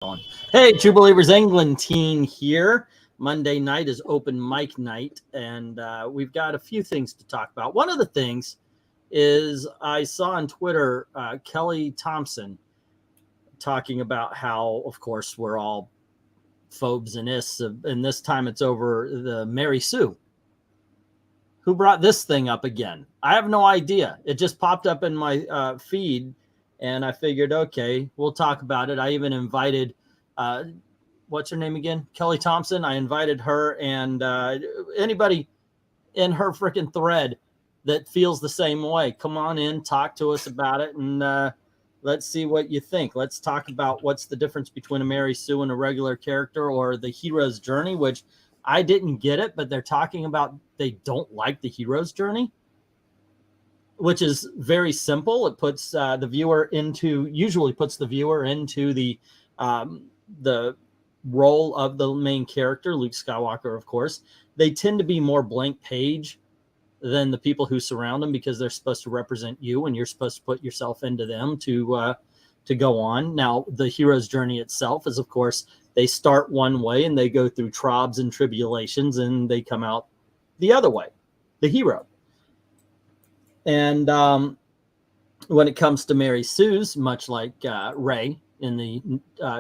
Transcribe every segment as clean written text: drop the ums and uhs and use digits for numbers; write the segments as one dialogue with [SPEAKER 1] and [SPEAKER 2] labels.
[SPEAKER 1] on. Hey, True Believers, Englentine here. Monday night is open mic night, and we've got a few things to talk about. One of the things is I saw on Twitter Kelly Thompson talking about how, of course, we're all phobes and ists, and this time it's over the Mary Sue. Who brought this thing up again? I have no idea. It just popped up in my feed, and I figured, okay, we'll talk about it. I even invited, what's her name again? Kelly Thompson. I invited her and anybody in her freaking thread that feels the same way. Come on in, talk to us about it, and let's see what you think. Let's talk about what's the difference between a Mary Sue and a regular character, or the hero's journey, which I didn't get it, but they're talking about they don't like the hero's journey, which is very simple. It puts the viewer into, usually puts the viewer into the role of the main character, Luke Skywalker, of course. They tend to be more blank page than the people who surround them, because they're supposed to represent you, and you're supposed to put yourself into them to go on. Now, the hero's journey itself is, of course, they start one way and they go through tribes and tribulations, and they come out the other way, the hero. And when it comes to Mary Sue's, much like Rey in the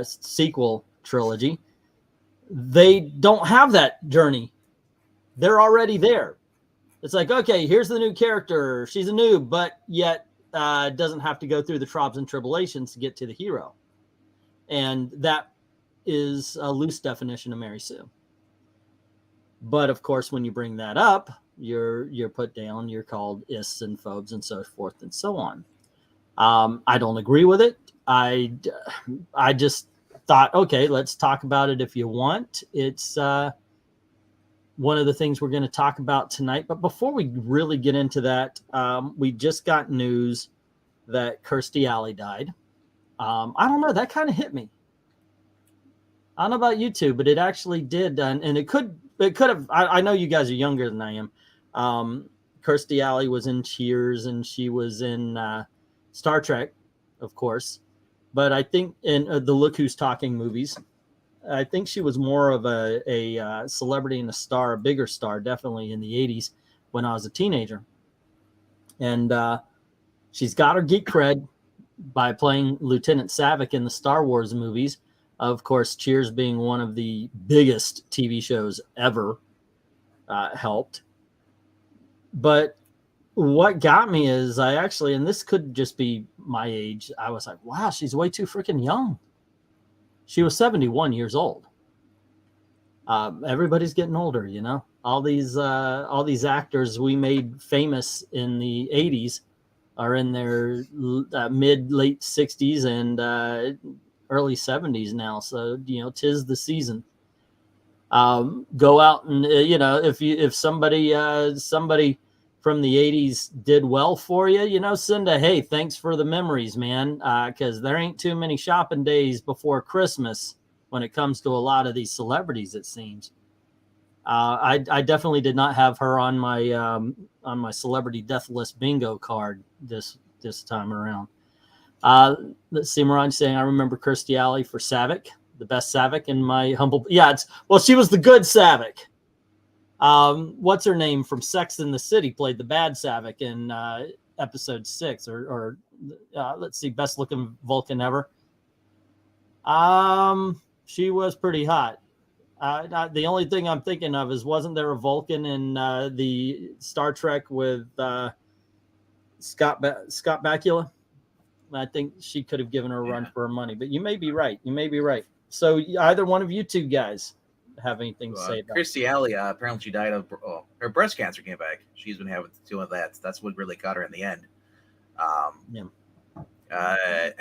[SPEAKER 1] sequel trilogy, they don't have that journey. They're already there. It's like, okay, here's the new character. She's a noob, but yet doesn't have to go through the tribes and tribulations to get to the hero. And that is a loose definition of Mary Sue. But of course, when you bring that up, you're put down, you're called ists and phobes and so forth and so on. I don't agree with it. I just thought, okay, let's talk about it if you want. It's one of the things we're going to talk about tonight. But before we really get into that, we just got news that Kirstie Alley died. I don't know, that kind of hit me. I don't know about you two, but it actually did. And it could have, I know you guys are younger than I am. Kirstie Alley was in Cheers, and she was in Star Trek, of course. But I think in the Look Who's Talking movies, I think she was more of a celebrity and a star, a bigger star, definitely in the 80s when I was a teenager. And she's got her geek cred by playing Lieutenant Saavik in the Star Wars movies. Of course, Cheers being one of the biggest TV shows ever helped. But what got me is I actually, and this could just be my age, I was like, wow, she's way too freaking young. She was 71 years old. Everybody's getting older, you know. All these actors we made famous in the 80s are in their mid-late 60s and early 70s now. So, you know, 'tis the season. Go out and, you know, if somebody from the 80s did well for you, you know, send a, hey, thanks for the memories, man, because there ain't too many shopping days before Christmas when it comes to a lot of these celebrities, it seems. I definitely did not have her on my celebrity death list bingo card this time around. Let's see, Maran saying, I remember Kirstie Alley for Saavik, the best Saavik in my humble... Yeah, she was the good Saavik. What's her name from Sex and the City played the bad Saavik in episode 6, or let's see, best looking Vulcan ever. She was pretty hot. The only thing I'm thinking of is, wasn't there a Vulcan in the Star Trek with Scott Bakula? I think she could have given her a run for her money, but you may be right. So either one of you two guys have anything to say about
[SPEAKER 2] Kirstie Alley? Apparently she died of her breast cancer came back. She's been having to deal with that. That's what really got her in the end. I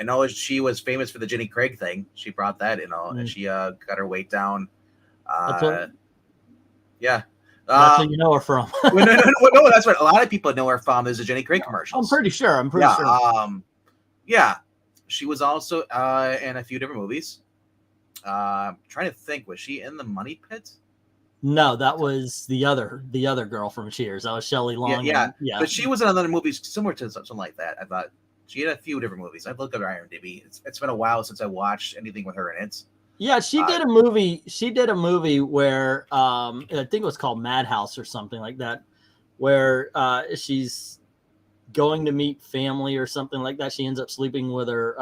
[SPEAKER 2] know she was famous for the Jenny Craig thing. She brought that, and she got her weight down.
[SPEAKER 1] Yeah. That's where you know her from.
[SPEAKER 2] no, that's what a lot of people know her from. Is the Jenny Craig commercials.
[SPEAKER 1] I'm pretty sure.
[SPEAKER 2] sure. Yeah, she was also in a few different movies. Trying to think, was she in the Money Pit?
[SPEAKER 1] No, that was the other girl from Cheers. That was Shelley Long.
[SPEAKER 2] Yeah. But she was in another movie similar to something like that, I thought. She had a few different movies. I've looked at her IMDb. It's been a while since I watched anything with her in it.
[SPEAKER 1] Yeah, she did a movie. She did a movie where I think it was called Madhouse or something like that, where she's going to meet family or something like that. She ends up sleeping with her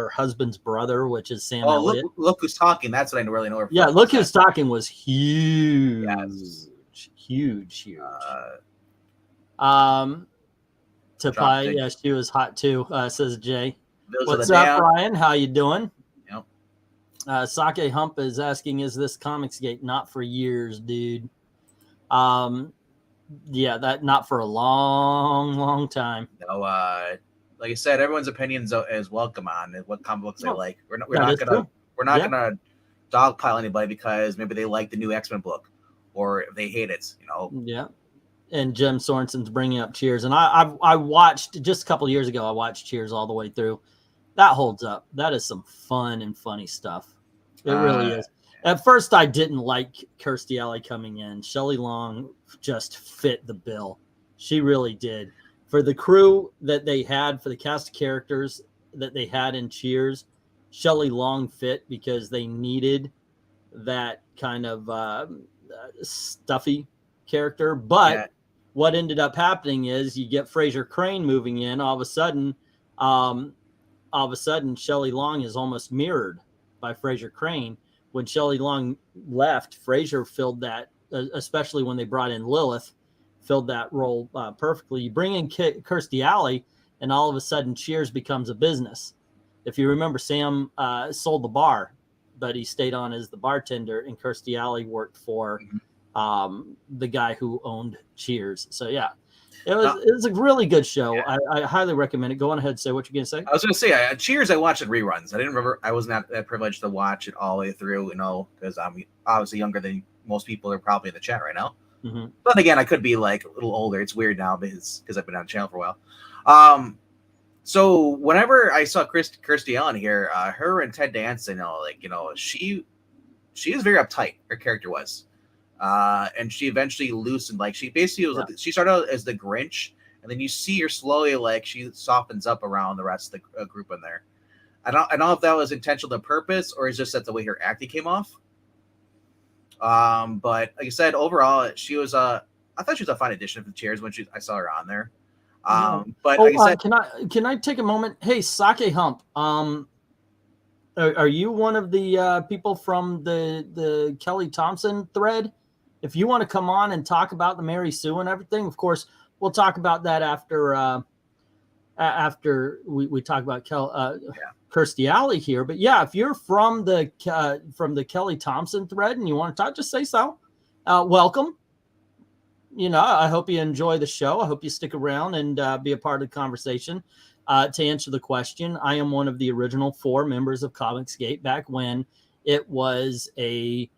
[SPEAKER 1] husband's brother, which is Sam Elliott.
[SPEAKER 2] Look Who's Talking. That's what I really know her from.
[SPEAKER 1] Yeah, Look Who's Talking was huge.
[SPEAKER 2] Yes.
[SPEAKER 1] Huge. Ppee, yeah, she was hot too, says Jay. What's up, Ryan? How you doing? Yep. Sake Hump is asking, is this Comicsgate? Not for years, dude. Yeah, that not for a long time.
[SPEAKER 2] No, like I said, everyone's opinions is welcome on what comic books they like. We're not gonna dogpile anybody because maybe they like the new X-Men book or they hate it, you know.
[SPEAKER 1] Yeah. And Jim Sorenson's bringing up Cheers, and I watched just a couple of years ago. I watched Cheers all the way through. That holds up. That is some fun and funny stuff. It really is. At first, I didn't like Kirstie Alley coming in. Shelley Long just fit the bill. She really did. For the crew that they had, for the cast of characters that they had in Cheers, Shelley Long fit because they needed that kind of stuffy character. But what ended up happening is you get Fraser Crane moving in. All of a sudden, Shelley Long is almost mirrored by Fraser Crane. When Shelley Long left, Fraser filled that, especially when they brought in Lilith, filled that role perfectly. You bring in Kirstie Alley, and all of a sudden Cheers becomes a business. If you remember, Sam sold the bar, but he stayed on as the bartender, and Kirstie Alley worked for the guy who owned Cheers. So yeah, it was a really good show. Yeah. I highly recommend it. Go on ahead and say what you're gonna say.
[SPEAKER 2] I was gonna say Cheers. I watched it reruns. I didn't remember. I was not that privileged to watch it all the way through. You know, because I'm obviously younger than most people are probably in the chat right now. Mm-hmm. But again, I could be like a little older. It's weird now because I've been on the channel for a while. So whenever I saw Kirstie Alley here, her and Ted Danson, she was very uptight. Her character was. And she eventually loosened. Like she basically was. She started out as the Grinch, and then you see her slowly like she softens up around the rest of the group in there. I don't know if that was intentional on purpose or is just that the way her acting came off. But like I said, overall, she was I thought she was a fine addition to the Cheers when I saw her on there. But like I said,
[SPEAKER 1] can I take a moment? Hey, Sake Hump. Are you one of the people from the Kelly Thompson thread? If you want to come on and talk about the Mary Sue and everything, of course, we'll talk about that after we talk about Kirstie Alley here. But yeah, if you're from the Kelly Thompson thread and you want to talk, just say so. Welcome. You know, I hope you enjoy the show. I hope you stick around and be a part of the conversation. To answer the question, I am one of the original 4 members of Comicsgate back when it was a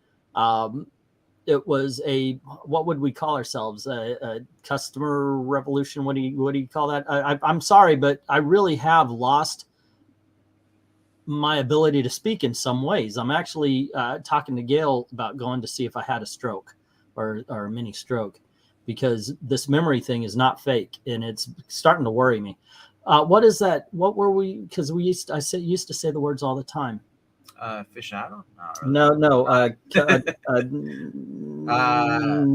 [SPEAKER 1] what would we call ourselves? A customer revolution? What do you call that? I'm sorry, but I really have lost my ability to speak in some ways. I'm actually talking to Gail about going to see if I had a stroke or a mini stroke, because this memory thing is not fake and it's starting to worry me. What is that? What were we? Because used to say the words all the time.
[SPEAKER 2] Aficionado?
[SPEAKER 1] No.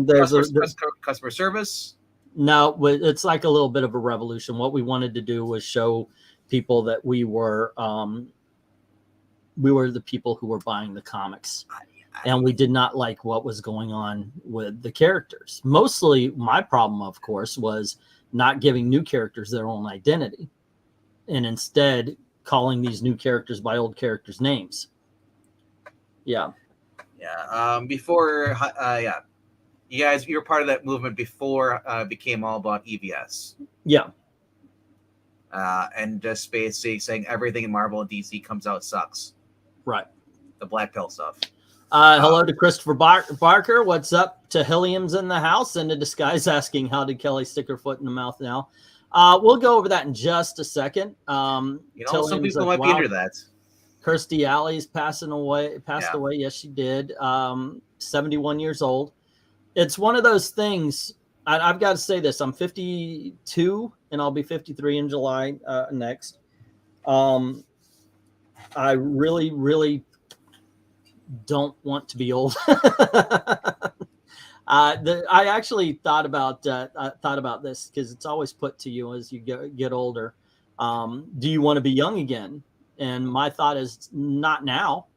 [SPEAKER 1] There's
[SPEAKER 2] customer service.
[SPEAKER 1] No, it's like a little bit of a revolution. What we wanted to do was show people that we were the people who were buying the comics, and we did not like what was going on with the characters. Mostly, my problem, of course, was not giving new characters their own identity, and instead calling these new characters by old characters' names. Yeah.
[SPEAKER 2] Before, you guys, you were part of that movement before it became all about EVS.
[SPEAKER 1] Yeah.
[SPEAKER 2] And just basically saying everything in Marvel and DC comes out sucks.
[SPEAKER 1] Right.
[SPEAKER 2] The black pill stuff.
[SPEAKER 1] Hello to Christopher Barker. What's up? To Hilliam's in the house, and to Disguise asking, how did Kelly stick her foot in the mouth now? We'll go over that in just a second.
[SPEAKER 2] Some people might be into that.
[SPEAKER 1] Kirstie Alley's passed away. Yes, she did. 71 years old. It's one of those things. I've got to say this. I'm 52 and I'll be 53 in July next. I really, really don't want to be old. I actually thought about this because it's always put to you as you get older. Do you want to be young again? And my thought is not now.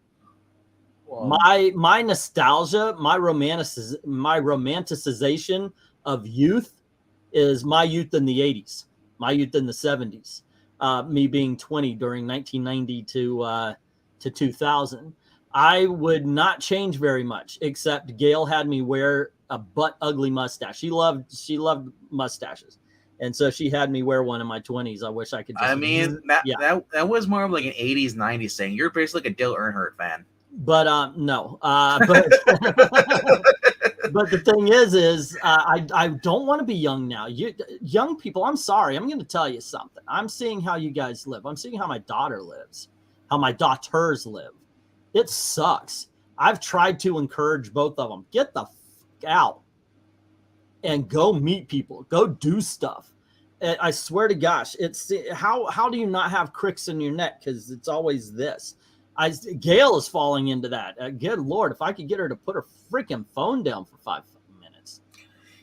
[SPEAKER 1] Well, my nostalgia, my romanticization of youth is my youth in the 80s, my youth in the 70s. Me being 20 during 1990 to 2000. I would not change very much, except Gail had me wear a butt ugly mustache. She loved mustaches, and so she had me wear one in my 20s. I wish I could.
[SPEAKER 2] I mean, that was more of like an 80s, 90s thing. You're basically like a Dale Earnhardt fan.
[SPEAKER 1] But no. But but the thing is I don't want to be young now. Young people, I'm sorry. I'm going to tell you something. I'm seeing how you guys live. I'm seeing how my daughter lives, how my daughters live. It sucks. I've tried to encourage both of them. Get the fuck out and go meet people. Go do stuff. I swear to gosh, it's how do you not have cricks in your neck? Because it's always this. Gail is falling into that. Good Lord, if I could get her to put her freaking phone down for 5 minutes.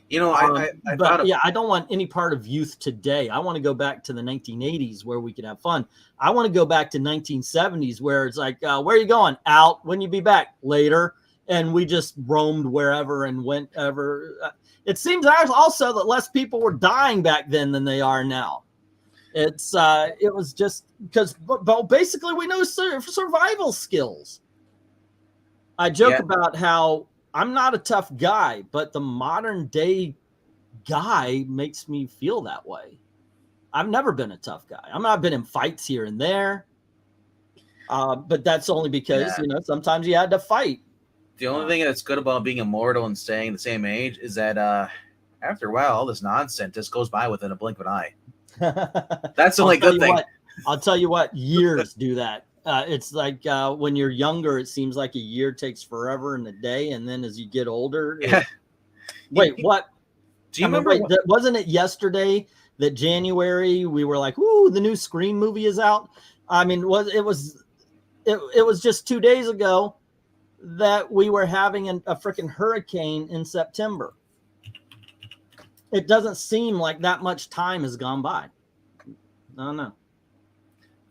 [SPEAKER 2] You know, I
[SPEAKER 1] don't want any part of youth today. I want to go back to the 1980s where we could have fun. I want to go back to 1970s where it's like, where are you going? Out. When you be back? Later. And we just roamed wherever and whenever. It seems also that less people were dying back then than they are now. It was just because basically we know survival skills. I joke about how I'm not a tough guy, but the modern day guy makes me feel that way. I've never been a tough guy. I've been in fights here and there, but that's only because sometimes you had to fight.
[SPEAKER 2] The only thing that's good about being immortal and staying the same age is that after a while, all this nonsense just goes by within a blink of an eye. That's the only good thing.
[SPEAKER 1] I'll tell you what, years do that. It's like when you're younger, it seems like a year takes forever in a day, and then as you get older, wait, what?
[SPEAKER 2] Do you remember?
[SPEAKER 1] Wasn't it yesterday that January we were like, "Ooh, the new Scream movie is out"? I mean, it was just 2 days ago that we were having a freaking hurricane in September. It doesn't seem like that much time has gone by. I don't know.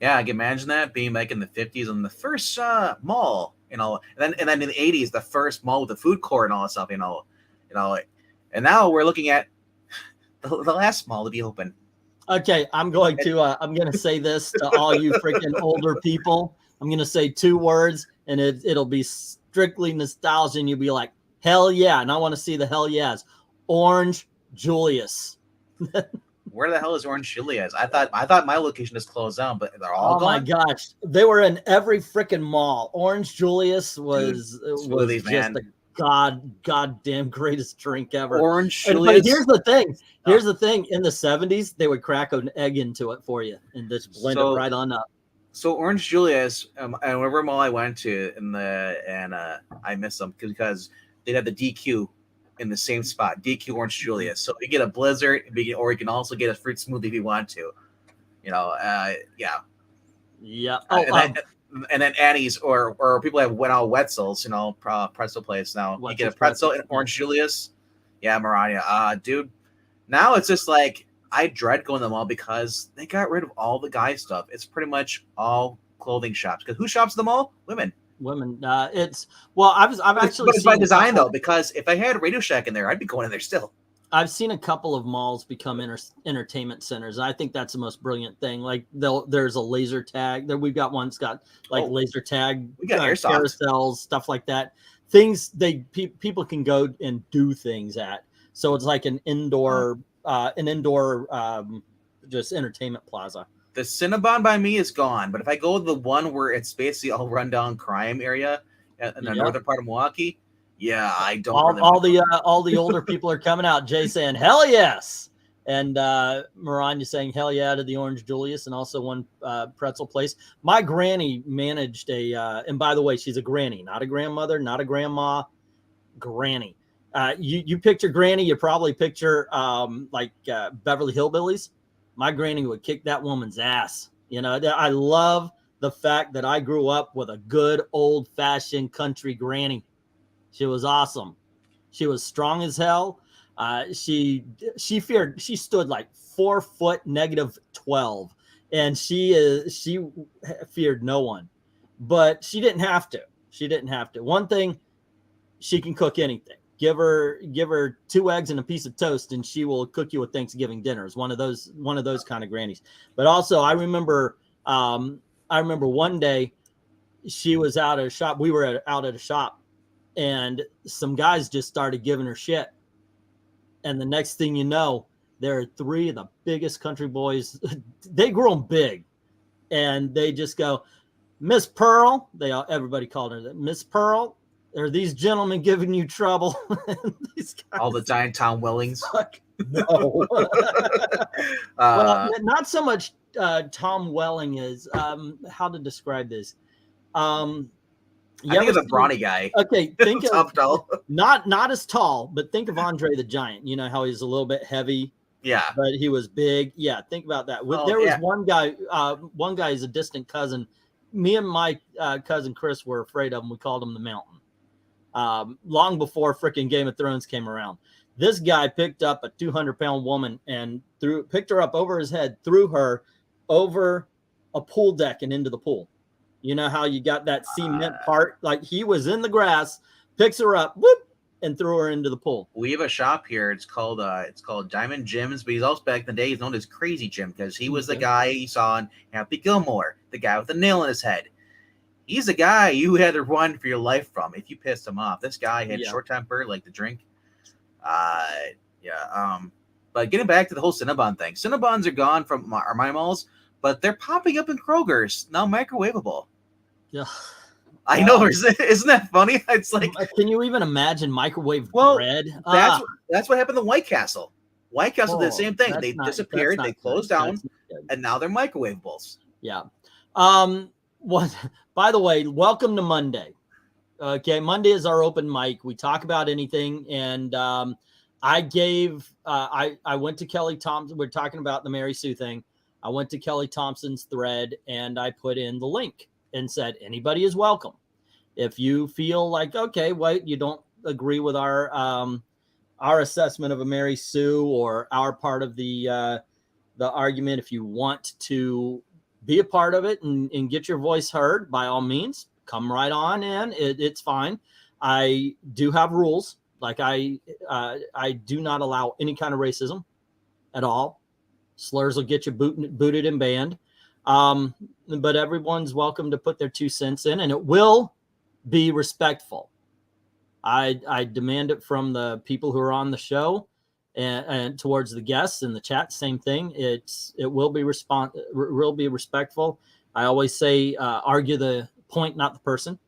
[SPEAKER 2] Yeah, I can imagine that being like in the 50s and the first mall, and then in the 80s, the first mall with the food court and all that stuff, and now we're looking at the last mall to be open.
[SPEAKER 1] Okay, I'm going to say this to all you freaking older people. I'm going to say 2 words, and it'll be strictly nostalgia, and you'll be like, hell yeah, and I want to see the hell yes. Orange Julius.
[SPEAKER 2] Where the hell is Orange Julius? I thought my location is closed down, but they're all gone.
[SPEAKER 1] Oh my gosh, they were in every freaking mall. Orange Julius was just a goddamn greatest drink ever.
[SPEAKER 2] Orange Julius.
[SPEAKER 1] But here's the thing. Here's the thing. In the 70s, they would crack an egg into it for you and just blend it right on up.
[SPEAKER 2] So Orange Julius, and whatever mall I went to, I missed them because they had the DQ in the same spot, DQ Orange Julius. So you get a Blizzard, or you can also get a fruit smoothie if you want to. Yeah. And then Annie's or people have went out Wetzel's, pretzel place. Now you get a pretzel and Orange Julius. Yeah, Maranya. Dude, now it's just like I dread going to the mall because they got rid of all the guy stuff. It's pretty much all clothing shops. Because who shops at the mall? Women.
[SPEAKER 1] I've actually.
[SPEAKER 2] But it's by design though, because if I had Radio Shack in there, I'd be going in there still.
[SPEAKER 1] I've seen a couple of malls become entertainment centers. I think that's the most brilliant thing. Like there's a laser tag. There we've got one that's got laser tag.
[SPEAKER 2] We got
[SPEAKER 1] carousels, stuff like that. Things people can go and do things at. So it's like an indoor just entertainment plaza.
[SPEAKER 2] The Cinnabon by me is gone, but if I go to the one where it's basically all rundown crime area in the northern part of Milwaukee, yeah, I don't.
[SPEAKER 1] All the older people are coming out. Jay saying hell yes, and Maranya saying hell yeah to the Orange Julius, and also one pretzel place. My granny managed and by the way, she's a granny, not a grandmother, not a grandma, granny. You picture granny, you probably picture Beverly Hillbillies. my granny would kick that woman's ass. You know, I love the fact that I grew up with a good old-fashioned country granny. She was awesome. She was strong as hell. She stood like 4 foot -12, and she feared no one, but she didn't have to. She didn't have to. One thing, she can cook anything. Give her 2 eggs and a piece of toast, and she will cook you a Thanksgiving dinner. It's one of those kind of grannies. But also, I remember one day she was out at a shop. We were out at a shop, and some guys just started giving her shit. And the next thing you know, there are 3 of the biggest country boys. They grew them big, and they just go, "Miss Pearl." Everybody called her that. "Miss Pearl, are these gentlemen giving you trouble?" These guys,
[SPEAKER 2] all the giant Tom Wellings.
[SPEAKER 1] No. Well, not so much Tom Welling is. How to describe this?
[SPEAKER 2] I think it's a brawny guy.
[SPEAKER 1] Okay, think of
[SPEAKER 2] tall.
[SPEAKER 1] not as tall, but think of Andre the Giant. You know how he's a little bit heavy.
[SPEAKER 2] Yeah,
[SPEAKER 1] but he was big. Yeah, think about that. There was one guy. One guy is a distant cousin. Me and my cousin Chris were afraid of him. We called him the Mountain. Long before frickin' Game of Thrones came around, this guy picked up a 200-pound woman and picked her up over his head, threw her over a pool deck and into the pool. You know how you got that cement part? Like, he was in the grass, picks her up, whoop, and threw her into the pool.
[SPEAKER 2] We have a shop here. It's called Diamond Jim's, but he's also back in the day he's known as Crazy Jim because he was the guy you saw in Happy Gilmore, the guy with the nail in his head. He's the guy you had to run for your life from if you pissed him off. This guy had short temper, like the drink. But getting back to the whole Cinnabon thing, Cinnabons are gone from my malls, but they're popping up in Kroger's now, microwavable.
[SPEAKER 1] Yeah,
[SPEAKER 2] I know. Isn't that funny? It's like,
[SPEAKER 1] can you even imagine microwave bread?
[SPEAKER 2] That's what happened to White Castle. White Castle did the same thing. They disappeared. They closed down, and now they're microwavables. Yeah.
[SPEAKER 1] What? By the way, welcome to Monday. Okay, Monday is our open mic. We talk about anything, and I went to Kelly Thompson. We're talking about the Mary Sue thing. I went to Kelly Thompson's thread, and I put in the link and said, anybody is welcome. If you feel like, okay, wait, you don't agree with our assessment of a Mary Sue or our part of the argument, if you want to be a part of it and get your voice heard, by all means, come right on in. It's fine. I do have rules. Like I do not allow any kind of racism at all. Slurs will get you booted and banned. But everyone's welcome to put their 2 cents in, and it will be respectful. I demand it from the people who are on the show and towards the guests in the chat. Same thing. It will be respectful. I always say, argue the point, not the person.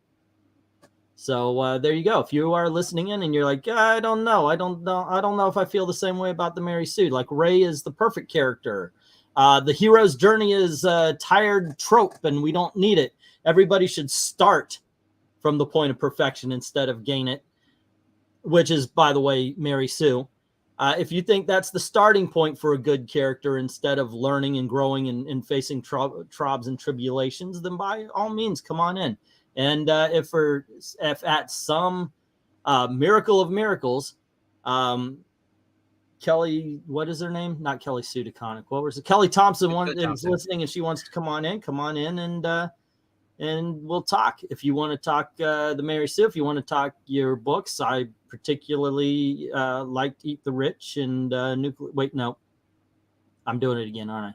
[SPEAKER 1] So there you go. If you are listening in and you're like, I don't know if I feel the same way about the Mary Sue. Like, Ray is the perfect character. The hero's journey is a tired trope, and we don't need it. Everybody should start from the point of perfection instead of gain it, which is, by the way, Mary Sue. If you think that's the starting point for a good character instead of learning and growing and facing trobs and tribulations, then by all means, come on in. And if at some miracle of miracles, Kelly, what is her name? Not Kelly Sue DeConnick. What was it? Kelly Thompson is listening, and she wants to come on in, and we'll talk. If you want to talk the Mary Sue, if you want to talk your books, I particularly like Eat the Rich and Nuclear. Wait, no, I'm doing it again, aren't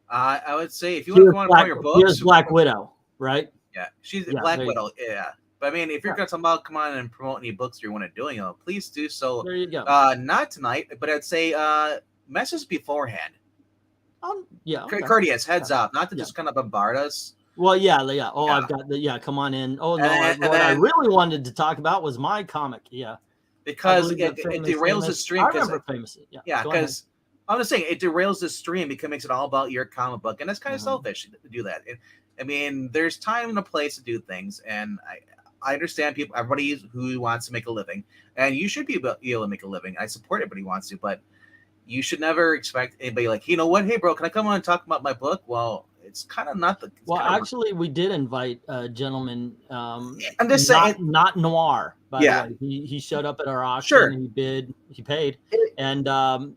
[SPEAKER 2] I? I would say if you want to come on and your books,
[SPEAKER 1] here's Black Widow, right?
[SPEAKER 2] Yeah, she's Black Widow. Yeah. But I mean, if you're going to come on and promote any books you want to do, please do so.
[SPEAKER 1] There you go.
[SPEAKER 2] Not tonight, but I'd say message beforehand.
[SPEAKER 1] Yeah. Okay.
[SPEAKER 2] Courteous, heads up, not to just kind of bombard us.
[SPEAKER 1] Well, yeah. Oh, yeah. I've got come on in. Oh, no, what I really wanted to talk about was my comic. Yeah.
[SPEAKER 2] Because it derails the stream.
[SPEAKER 1] I remember Famous. Yeah.
[SPEAKER 2] Yeah, because I'm just saying, it derails the stream because it makes it all about your comic book. And that's kind of selfish to do that. I mean, there's time and a place to do things. And I understand everybody who wants to make a living, and you should be able to make a living. I support everybody who wants to, but you should never expect anybody like, you know what? Hey, bro, can I come on and talk about my book? Well, it's kind of not the.
[SPEAKER 1] Well, actually, we did invite a gentleman.
[SPEAKER 2] I'm just saying,
[SPEAKER 1] not Noir. By the way, he showed up at our auction.
[SPEAKER 2] Sure.
[SPEAKER 1] He bid. He paid. And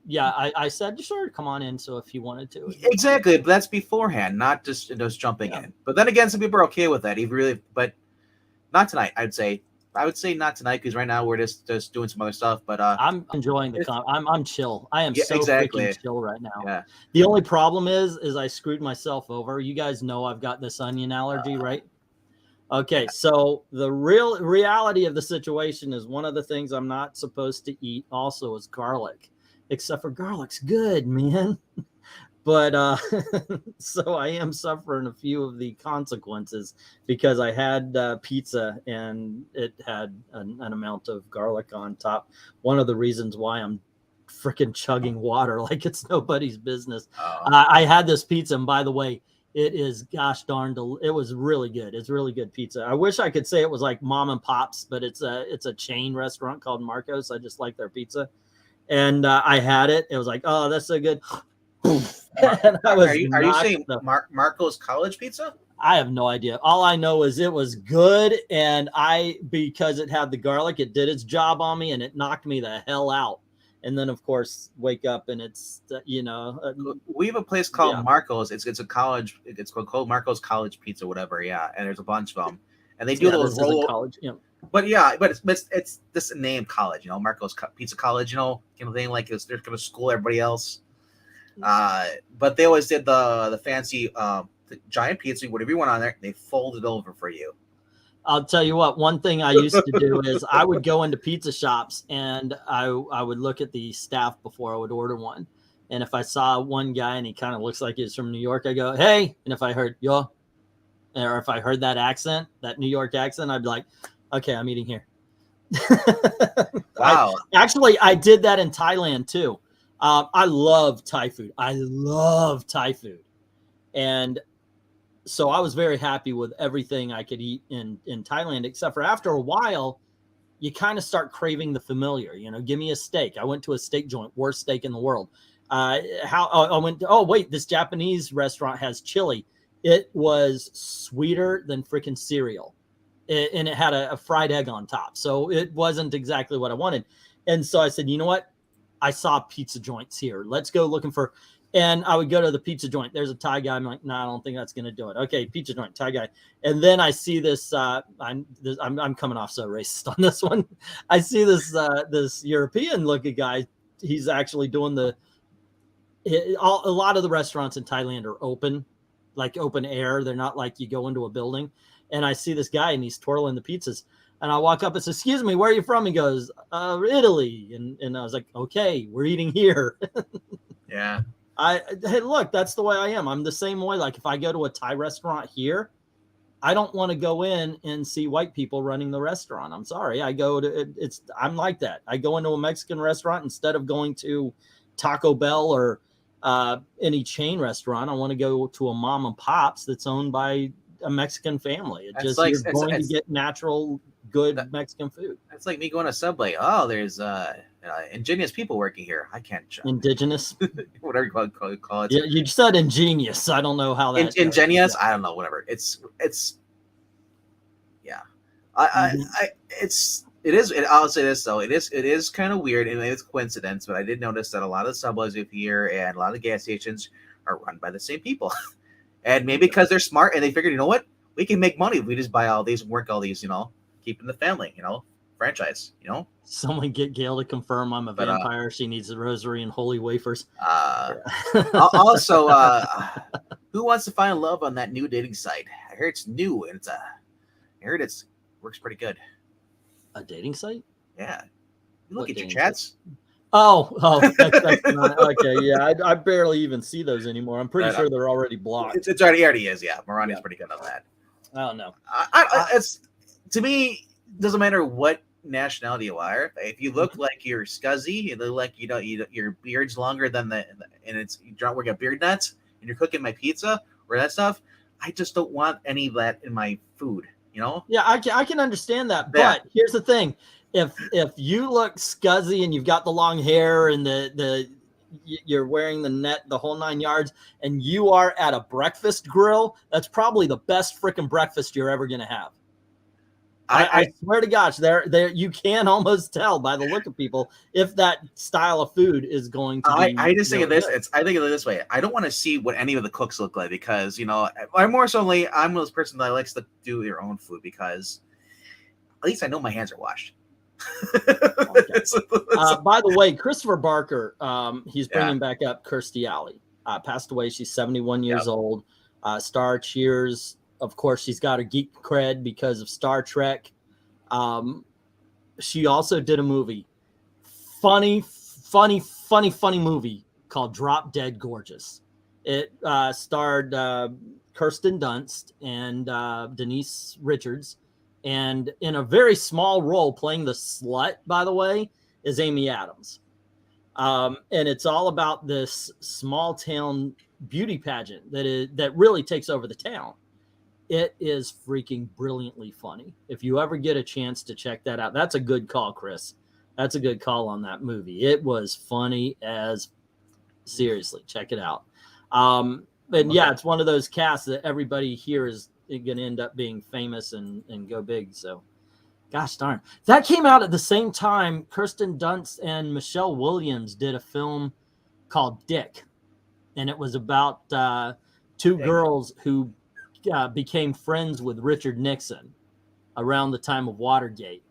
[SPEAKER 1] yeah, I said sure, come on in. So if he wanted to,
[SPEAKER 2] exactly. But that's beforehand, not just jumping in. But then again, some people are okay with that. He really, but not tonight. I would say not tonight because right now we're just doing some other stuff. But
[SPEAKER 1] I'm enjoying the I'm chill. I am so freaking chill right now.
[SPEAKER 2] Yeah.
[SPEAKER 1] The only problem is I screwed myself over. You guys know I've got this onion allergy, right? Okay, so the real reality of the situation is one of the things I'm not supposed to eat also is garlic, except for garlic's good, man. But so I am suffering a few of the consequences because I had pizza and it had an amount of garlic on top. One of the reasons why I'm freaking chugging water like it's nobody's business. I had this pizza, and by the way, it is gosh darn, it was really good. It's really good pizza. I wish I could say it was like mom and pop's, but it's a chain restaurant called Marco's. I just like their pizza, and I had it. It was like, oh, that's so good.
[SPEAKER 2] Are you saying Marco's College Pizza?
[SPEAKER 1] I have no idea. All I know is it was good, and because it had the garlic, it did its job on me, and it knocked me the hell out. And then, of course, wake up and it's
[SPEAKER 2] we have a place called Marco's. It's a college. It's called Marco's College Pizza, whatever. Yeah, and there's a bunch of them, and they do those college. Yeah. But it's this name college. Marco's Pizza College. Thing like they're going to school everybody else. But they always did the fancy the giant pizza, whatever you want on there, they fold it over for you.
[SPEAKER 1] I'll tell you what, one thing I used to do is I would go into pizza shops and I would look at the staff before I would order one. And if I saw one guy and he kind of looks like he's from New York, I go, hey. And if I heard yo, or if I heard that accent, that New York accent, I'd be like, okay, I'm eating here.
[SPEAKER 2] Wow.
[SPEAKER 1] I did that in Thailand too. I love Thai food. I love Thai food. And so I was very happy with everything I could eat in Thailand, except for after a while, you kind of start craving the familiar. Give me a steak. I went to a steak joint, worst steak in the world. This Japanese restaurant has chili. It was sweeter than freaking cereal. And it had a fried egg on top. So it wasn't exactly what I wanted. And so I said, you know what? I saw pizza joints here. Let's go looking for, and I would go to the pizza joint. There's a Thai guy. I'm like, no, I don't think that's going to do it. Okay. Pizza joint, Thai guy. And then I see this, I'm coming off so racist on this one. I see this European looking guy. He's actually doing a lot of the restaurants in Thailand are open, like open air. They're not like you go into a building. And I see this guy and he's twirling the pizzas. And I walk up and say, excuse me, where are you from? He goes, Italy. And I was like, okay, we're eating here.
[SPEAKER 2] Yeah.
[SPEAKER 1] Hey, look, that's the way I am. I'm the same way. Like if I go to a Thai restaurant here, I don't want to go in and see white people running the restaurant. I'm sorry. I'm like that. I go into a Mexican restaurant instead of going to Taco Bell or any chain restaurant. I want to go to a mom and pop's that's owned by a Mexican family. You're going to get natural, good Mexican food.
[SPEAKER 2] It's like me going to Subway. Oh, there's ingenious people working here. I can't.
[SPEAKER 1] Indigenous,
[SPEAKER 2] whatever you call it.
[SPEAKER 1] Yeah, you said ingenious. I don't know how that.
[SPEAKER 2] Ingenious. I don't know. Whatever. It's. Yeah. I'll say this though. It is kind of weird and it's coincidence, but I did notice that a lot of the Subways up here and a lot of the gas stations are run by the same people. And maybe because they're smart and they figured, you know what, we can make money if we just buy all these and work all these, keeping the family, franchise,
[SPEAKER 1] Someone get Gail to confirm I'm a vampire. She needs a rosary and holy wafers.
[SPEAKER 2] Also, who wants to find love on that new dating site? I heard it's new and I heard it's works pretty good.
[SPEAKER 1] A dating site?
[SPEAKER 2] Yeah. You look at your chats.
[SPEAKER 1] That's not, okay. Yeah, I barely even see those anymore. I'm pretty sure they're already blocked.
[SPEAKER 2] It's already is. Yeah, Maranya's pretty good on that.
[SPEAKER 1] I don't know.
[SPEAKER 2] It's to me doesn't matter what nationality you are. If you look like you're scuzzy, you look like your beard's longer than and you don't wear a beard net, and you're cooking my pizza or that stuff. I just don't want any of that in my food.
[SPEAKER 1] Yeah, I can understand that, but here's the thing. If you look scuzzy and you've got the long hair and you're wearing the net, the whole 9 yards, and you are at a breakfast grill. That's probably the best freaking breakfast you're ever going to have. I swear to gosh, there you can almost tell by the look of people if that style of food is going to be.
[SPEAKER 2] I just think of this. I think of it this way. I don't want to see what any of the cooks look like because I'm one of those person that likes to do your own food because at least I know my hands are washed.
[SPEAKER 1] Okay. By the way, Christopher Barker, he's bringing back up Kirstie Alley. Passed away. She's 71 years old. Star Cheers. Of course, she's got her geek cred because of Star Trek. She also did a movie, funny movie called Drop Dead Gorgeous. It starred Kirsten Dunst and Denise Richards. And in a very small role, playing the slut, by the way, is Amy Adams. And it's all about this small town beauty pageant that really takes over the town. It is freaking brilliantly funny. If you ever get a chance to check that out, that's a good call, Chris. That's a good call on that movie. It was funny as seriously. Check it out. And yeah, it's one of those casts that everybody here is going to end up being famous and go big. So, gosh darn. That came out at the same time Kirsten Dunst and Michelle Williams did a film called Dick. And it was about two girls who became friends with Richard Nixon around the time of Watergate.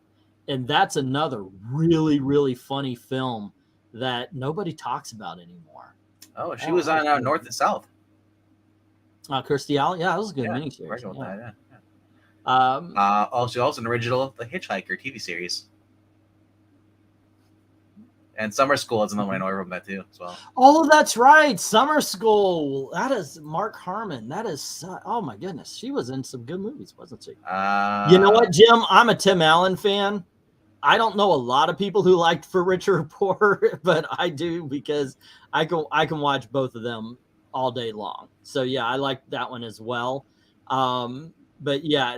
[SPEAKER 1] And that's another really, really funny film that nobody talks about anymore.
[SPEAKER 2] Oh, she was on North and South.
[SPEAKER 1] Kirstie Alley? Yeah, that was a good miniseries.
[SPEAKER 2] Also an original The Hitchhiker TV series. And Summer School is another one I know from that too as well.
[SPEAKER 1] Oh, that's right. Summer School. That is Mark Harmon. That is, oh my goodness. She was in some good movies, wasn't she? You know what, Jim? I'm a Tim Allen fan. I don't know a lot of people who liked For Richer or Poorer, but I do because I can watch both of them all day long. So yeah, I like that one as well. But yeah,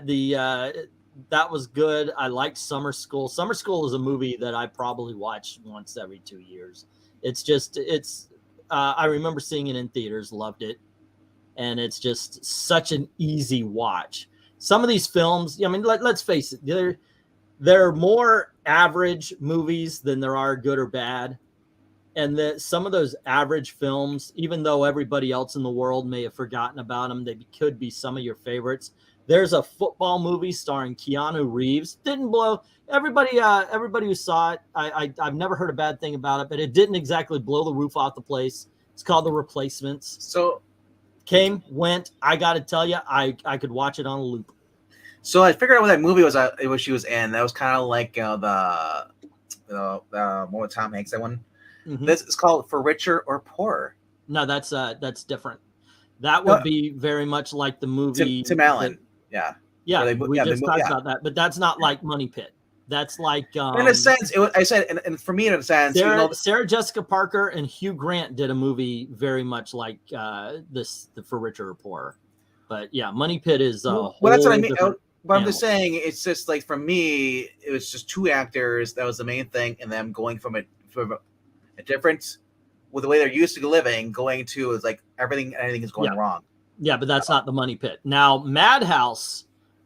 [SPEAKER 1] that was good. I liked Summer School. Summer School is a movie that I probably watch once every 2 years. I remember seeing it in theaters, loved it. And it's just such an easy watch. Some of these films, I mean, let's face it, there are more average movies than there are good or bad. And that some of those average films, even though everybody else in the world may have forgotten about them, they could be some of your favorites. There's a football movie starring Keanu Reeves. Didn't blow everybody. Everybody who saw it, I've never heard a bad thing about it, but it didn't exactly blow the roof off the place. It's called The Replacements.
[SPEAKER 2] So
[SPEAKER 1] came, went. I got to tell you, I could watch it on a loop.
[SPEAKER 2] So I figured out what that movie was. It was she was in. That was kind of like the one with Tom Hanks. That one. Mm-hmm. This is called For Richer or Poorer.
[SPEAKER 1] No, that's different. That would be very much like the movie
[SPEAKER 2] Tim Allen. We
[SPEAKER 1] just talked about that, but that's not like Money Pit. That's like
[SPEAKER 2] in a sense. And for me, in a sense,
[SPEAKER 1] Sarah Jessica Parker and Hugh Grant did a movie very much like the For Richer or Poorer. But yeah, Money Pit is
[SPEAKER 2] well, that's what I mean. But I'm just saying, it's just like for me, it was just two actors. That was the main thing, and them going from a difference with the way they're used to living, going to is like anything is going wrong.
[SPEAKER 1] Yeah, but that's not the Money Pit. Now, Madhouse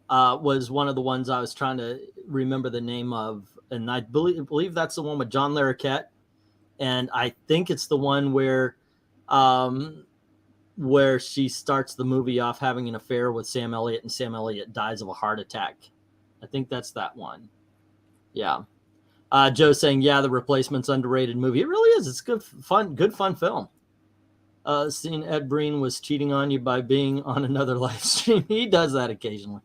[SPEAKER 1] was one of the ones I was trying to remember the name of, and I believe that's the one with John Larroquette, and I think it's the one where she starts the movie off having an affair with Sam Elliott, and Sam Elliott dies of a heart attack. I think that's that one. Yeah. Joe saying, yeah, The Replacement's underrated movie. It really is. It's good fun film. Seeing Ed Breen was cheating on you by being on another live stream. He does that occasionally.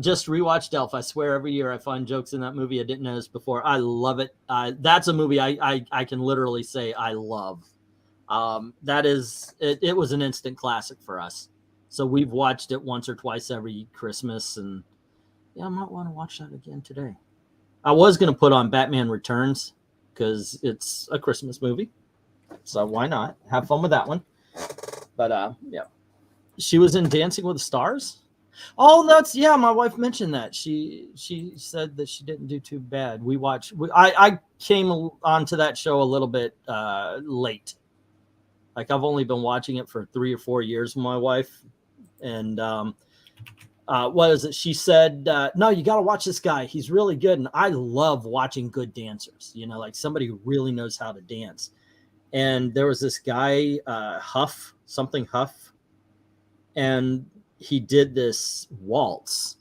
[SPEAKER 1] Just rewatched Elf. I swear every year I find jokes in that movie I didn't notice before. I love it. That's a movie I can literally say I love. It was an instant classic for us. So we've watched it once or twice every Christmas, and yeah, I might want to watch that again today. I was going to put on Batman Returns because it's a Christmas movie. So why not? Have fun with that one. But yeah. She was in Dancing with the Stars. Oh, that's yeah. My wife mentioned that. She said that she didn't do too bad. I came onto that show a little bit late. Like I've only been watching it for 3 or 4 years with my wife, and what is it? She said, "No, you got to watch this guy. He's really good." And I love watching good dancers. You know, like somebody who really knows how to dance. And there was this guy, Huff, and he did this waltz,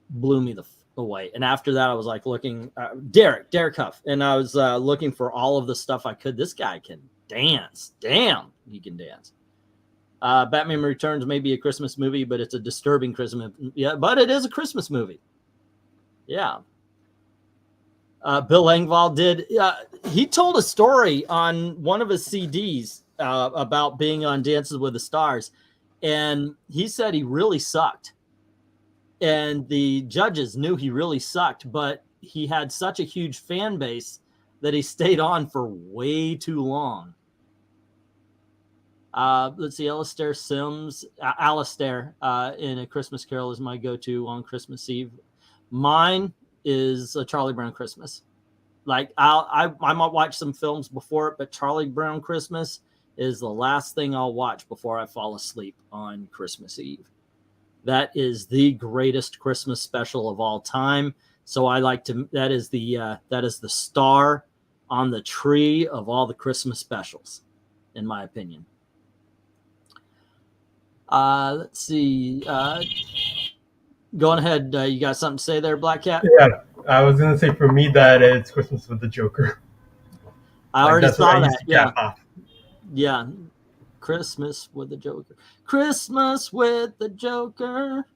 [SPEAKER 1] blew me away. And after that, I was like looking, Derek Huff, and I was looking for all of the stuff I could. This guy can dance. Damn, he can dance. Batman Returns may be a Christmas movie, but it's a disturbing Christmas. Yeah, but it is a Christmas movie. Yeah. Bill Engvall did. He told a story on one of his CDs about being on Dances with the Stars, and he said he really sucked. And the judges knew he really sucked, but he had such a huge fan base that he stayed on for way too long. Let's see, Alistair Sims. Alistair in A Christmas Carol is my go-to on Christmas Eve. Mine is A Charlie Brown Christmas. Like I might watch some films before it, but Charlie Brown Christmas is the last thing I'll watch before I fall asleep on Christmas Eve. That is the greatest Christmas special of all time. So I like to. That is the star on the tree of all the Christmas specials, in my opinion. Let's see. Going ahead. You got something to say there, Black Cat?
[SPEAKER 3] Yeah, I was gonna say for me that it's Christmas with the Joker.
[SPEAKER 1] I already saw that. Yeah. Yeah. Christmas with the Joker. Christmas with the Joker.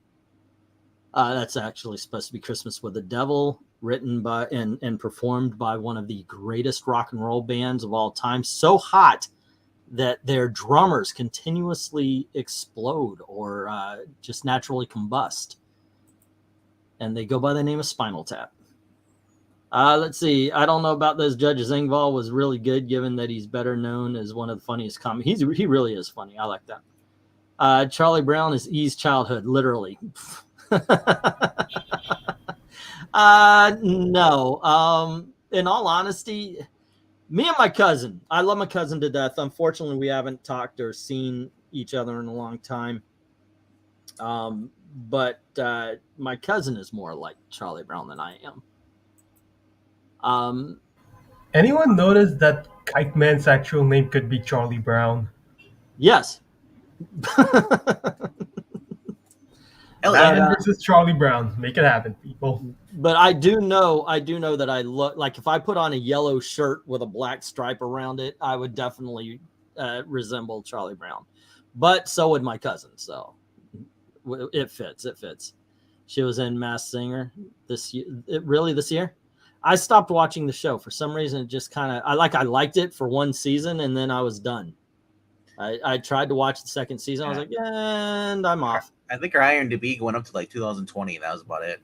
[SPEAKER 1] That's actually supposed to be Christmas with the Devil, written by and performed by one of the greatest rock and roll bands of all time. So hot that their drummers continuously explode or just naturally combust. And they go by the name of Spinal Tap. Let's see. I don't know about those judges. Engvall was really good, given that he's better known as one of the funniest comics. He really is funny. I like that. Charlie Brown is E's childhood, literally. No. In all honesty, me and my cousin. I love my cousin to death. Unfortunately, we haven't talked or seen each other in a long time. But my cousin is more like Charlie Brown than I am.
[SPEAKER 3] Anyone notice that Kite Man's actual name could be Charlie Brown?
[SPEAKER 1] Yes.
[SPEAKER 3] Batman versus Charlie Brown. Make it happen, people.
[SPEAKER 1] But I do know that I look like, if I put on a yellow shirt with a black stripe around it, I would definitely resemble Charlie Brown. But so would my cousin. So it fits. She was in Masked Singer this year. This year? I stopped watching the show for some reason. It just kind of, I liked it for one season and then I was done. I tried to watch the second season. I was like, and I'm off.
[SPEAKER 2] I think her IMDb went up to like 2020. And that was about it.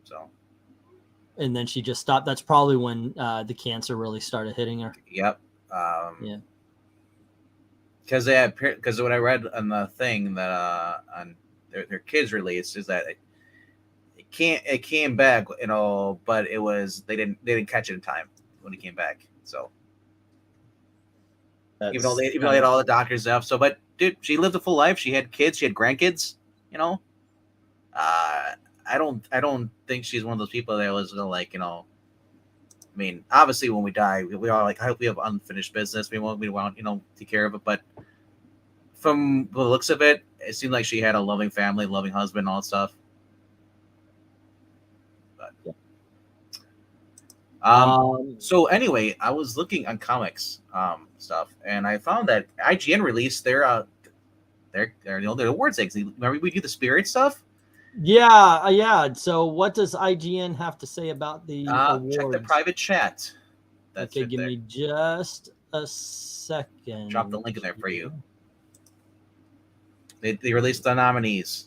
[SPEAKER 2] So.
[SPEAKER 1] And then she just stopped. That's probably when the cancer really started hitting her.
[SPEAKER 2] Yep.
[SPEAKER 1] Yeah.
[SPEAKER 2] Because what I read on the thing that on their kids release is that it came back, but it was they didn't catch it in time when it came back. So even though they had all the doctors stuff, but dude, she lived a full life. She had kids, she had grandkids. I don't think she's one of those people that was like, I mean, obviously when we die, we are like, I hope we have unfinished business. We want take care of it. But from the looks of it, it seemed like she had a loving family, loving husband, all that stuff. So anyway, I was looking on comics stuff, and I found that IGN released their awards eggs. Remember we do the Spirit stuff?
[SPEAKER 1] Yeah. So what does IGN have to say about the awards?
[SPEAKER 2] Check the private chat.
[SPEAKER 1] That's okay, give me just a second.
[SPEAKER 2] Drop the link in there for you. They released the nominees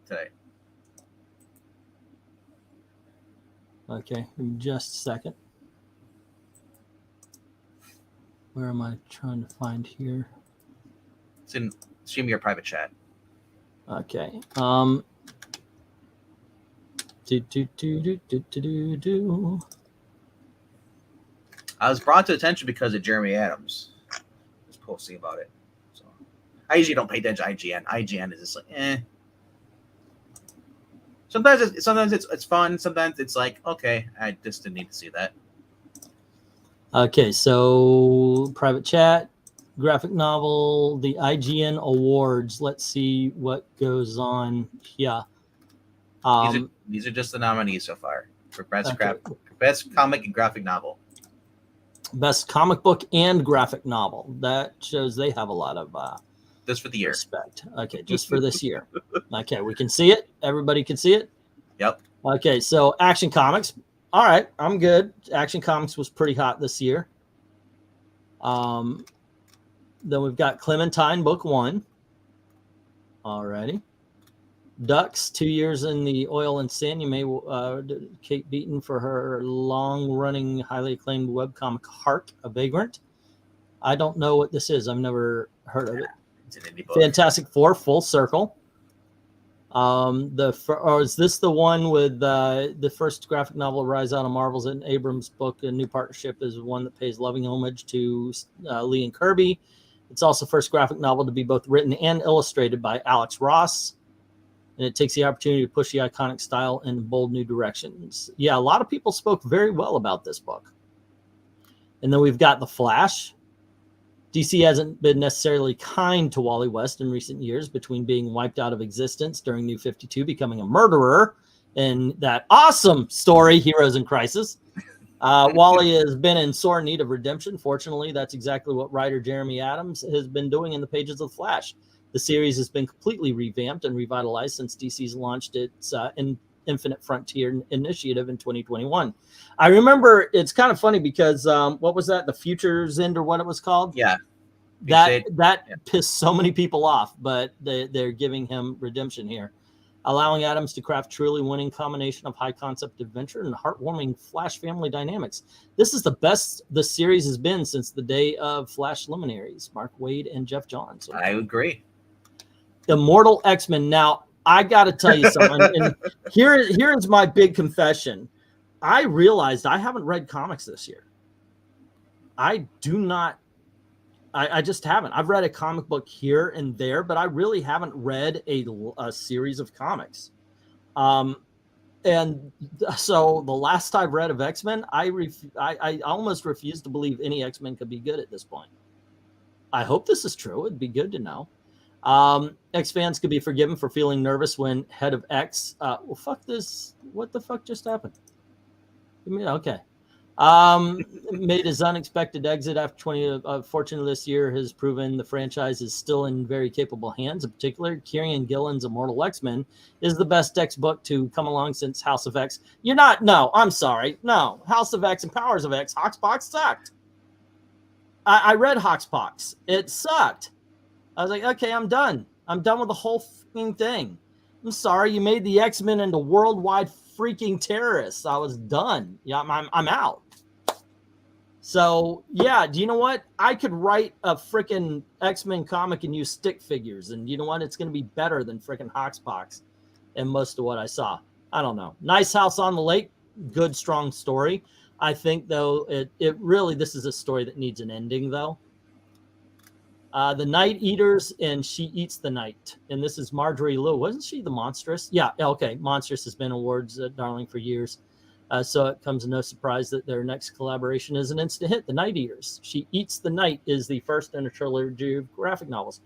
[SPEAKER 2] today.
[SPEAKER 1] Okay, just a second. Where am I trying to find here?
[SPEAKER 2] It's in stream your private chat.
[SPEAKER 1] Okay.
[SPEAKER 2] I was brought to attention because of Jeremy Adams was posting about it. So I usually don't pay attention to IGN. IGN is just like, eh. Sometimes it's fun. Sometimes it's like, okay, I just didn't need to see that.
[SPEAKER 1] Okay, so private chat, graphic novel, the IGN awards. Let's see what goes on here.
[SPEAKER 2] These are just the nominees so far for best
[SPEAKER 1] Okay.
[SPEAKER 2] best comic and graphic novel.
[SPEAKER 1] Best comic book and graphic novel. That shows they have a lot of
[SPEAKER 2] Just for the year.
[SPEAKER 1] respect. Okay, just for this year. Okay, we can see it. Everybody can see it.
[SPEAKER 2] Yep.
[SPEAKER 1] Okay, so Action Comics. All right, I'm good. Action Comics was pretty hot this year. Then we've got Clementine, book 1. Alrighty. Ducks, 2 years in the oil and sand. You may Kate Beaton for her long-running, highly acclaimed webcomic Hark, a Vagrant. I don't know what this is. I've never heard of it.
[SPEAKER 2] It's an indie book.
[SPEAKER 1] Fantastic Four, Full Circle. Is this the one with the first graphic novel, Rise Out of Marvels, and Abrams' book, A New Partnership, is one that pays loving homage to Lee and Kirby. It's also first graphic novel to be both written and illustrated by Alex Ross. And it takes the opportunity to push the iconic style in bold new directions. Yeah, a lot of people spoke very well about this book. And then we've got The Flash. DC hasn't been necessarily kind to Wally West in recent years, between being wiped out of existence during New 52, becoming a murderer, and that awesome story, Heroes in Crisis. Wally has been in sore need of redemption. Fortunately, that's exactly what writer Jeremy Adams has been doing in the pages of The Flash. The series has been completely revamped and revitalized since DC's launched its Infinite Frontier initiative in 2021. I remember, it's kind of funny because what was that? The Future's End, or what it was called?
[SPEAKER 2] Yeah.
[SPEAKER 1] That pissed so many people off, but they're giving him redemption here, allowing Adams to craft truly winning combination of high concept adventure and heartwarming Flash family dynamics. This is the best the series has been since the day of Flash luminaries, Mark Waid and Jeff Johns.
[SPEAKER 2] I agree.
[SPEAKER 1] Immortal X-Men. Now, I got to tell you something. And here is my big confession. I realized I haven't read comics this year. I do not. I just haven't. I've read a comic book here and there, but I really haven't read a series of comics. And so the last I've read of X-Men, I almost refuse to believe any X-Men could be good at this point. I hope this is true. It'd be good to know. X fans could be forgiven for feeling nervous when head of X. Well, fuck this. What the fuck just happened? Okay. Made his unexpected exit after 20. Fortunately, this year has proven the franchise is still in very capable hands. In particular, Kieran Gillen's Immortal X-Men is the best X book to come along since House of X. You're not. No, I'm sorry. No, House of X and Powers of X. Hoxpox sucked. I read Hoxpox. It sucked. I was like, okay, I'm done. I'm done with the whole fucking thing. I'm sorry, you made the X-Men into worldwide freaking terrorists. I was done. Yeah, I'm out. So, yeah, do you know what? I could write a freaking X-Men comic and use stick figures. And you know what? It's going to be better than freaking Hoxpox and most of what I saw. I don't know. Nice House on the Lake. Good, strong story. I think, though, it really, this is a story that needs an ending, though. The Night Eaters and She Eats the Night. And this is Marjorie Liu. Wasn't she the Monstrous? Yeah, okay. Monstrous has been awards darling for years. So it comes as no surprise that their next collaboration is an instant hit. The Night Eaters. She Eats the Night is the first in a trilogy of graphic novels.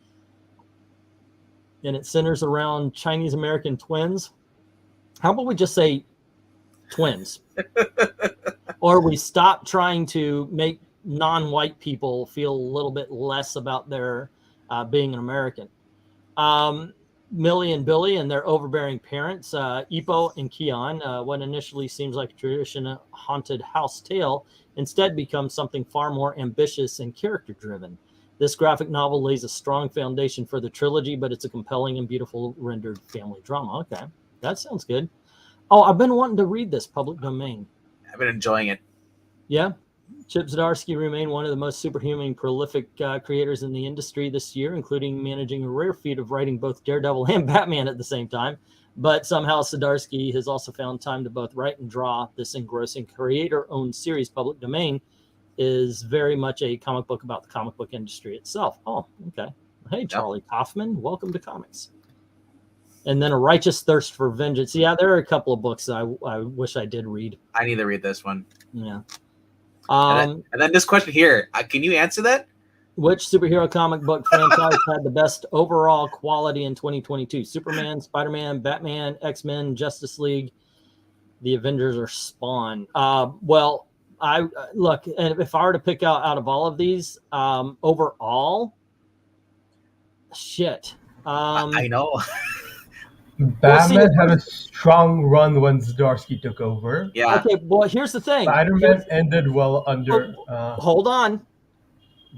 [SPEAKER 1] And it centers around Chinese-American twins. How about we just say twins? Or we stop trying to make non-white people feel a little bit less about their being an American. Millie and Billy and their overbearing parents, Ippo and Keon, what initially seems like a traditional haunted house tale, instead becomes something far more ambitious and character-driven. This graphic novel lays a strong foundation for the trilogy, but it's a compelling and beautiful rendered family drama. Okay, that sounds good. Oh, I've been wanting to read this, public domain.
[SPEAKER 2] I've been enjoying it.
[SPEAKER 1] Yeah? Chip Zdarsky remained one of the most superhuman prolific creators in the industry this year, including managing a rare feat of writing both Daredevil and Batman at the same time. But somehow Zdarsky has also found time to both write and draw. This engrossing creator-owned series, public domain, is very much a comic book about the comic book industry itself. Oh, okay. Hey, Charlie Kaufman, welcome to comics. And then A Righteous Thirst for Vengeance. Yeah, there are a couple of books I wish I did read.
[SPEAKER 2] I need to read this one.
[SPEAKER 1] Yeah.
[SPEAKER 2] And then this question here, can you answer that?
[SPEAKER 1] Which superhero comic book franchise had the best overall quality in 2022? Superman, Spider-Man, Batman, X-Men, Justice League, The Avengers, or Spawn? Well, I look, and if I were to pick out of all of these, overall, shit.
[SPEAKER 2] I know.
[SPEAKER 3] Batman had a strong run when Zdarsky took over.
[SPEAKER 2] Yeah.
[SPEAKER 1] Okay, well, here's the thing.
[SPEAKER 3] Spider-Man ended well under...
[SPEAKER 1] hold on.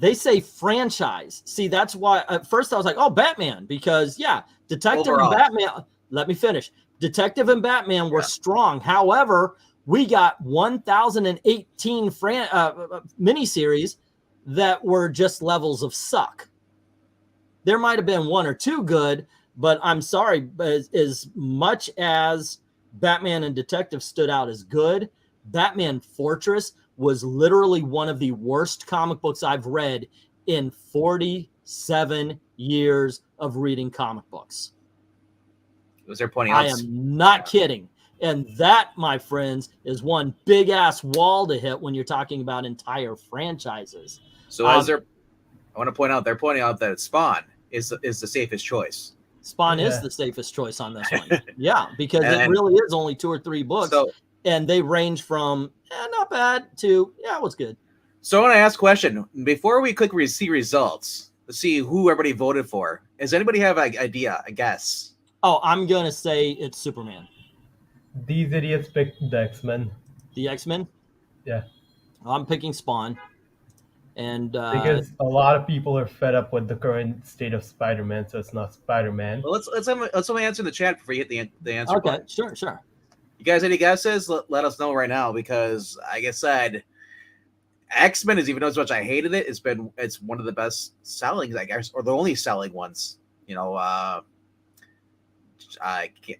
[SPEAKER 1] They say franchise. See, that's why at first I was like, oh, Batman, because, yeah, Detective
[SPEAKER 2] Overall.
[SPEAKER 1] and Batman... Let me finish. Detective and Batman were strong. However, we got 1,018 miniseries that were just levels of suck. There might have been one or two good, but I'm sorry, as much as Batman and Detective stood out as good, Batman Fortress was literally one of the worst comic books I've read in 47 years of reading comic books.
[SPEAKER 2] Was there pointing out?
[SPEAKER 1] I am not kidding. And that, my friends, is one big ass wall to hit when you're talking about entire franchises.
[SPEAKER 2] So I want to point out, they're pointing out that Spawn is the safest choice.
[SPEAKER 1] Spawn is the safest choice on this one. Yeah, because it really is only 2 or 3 books. And they range from not bad to it was good.
[SPEAKER 2] So I want to ask a question. Before we click see results, let's see who everybody voted for. Does anybody have an idea, a guess?
[SPEAKER 1] Oh, I'm going to say it's Superman.
[SPEAKER 3] These idiots picked the X-Men.
[SPEAKER 1] The X-Men?
[SPEAKER 3] Yeah.
[SPEAKER 1] I'm picking Spawn. And
[SPEAKER 3] because a lot of people are fed up with the current state of Spider-Man, so it's not Spider-Man.
[SPEAKER 2] Well, let's only answer in the chat before you hit the answer.
[SPEAKER 1] Okay,
[SPEAKER 2] part.
[SPEAKER 1] sure.
[SPEAKER 2] You guys any guesses? Let us know right now, because like I said, X-Men is, even though as much I hated it, it's one of the best selling, I guess, or the only selling ones. You know,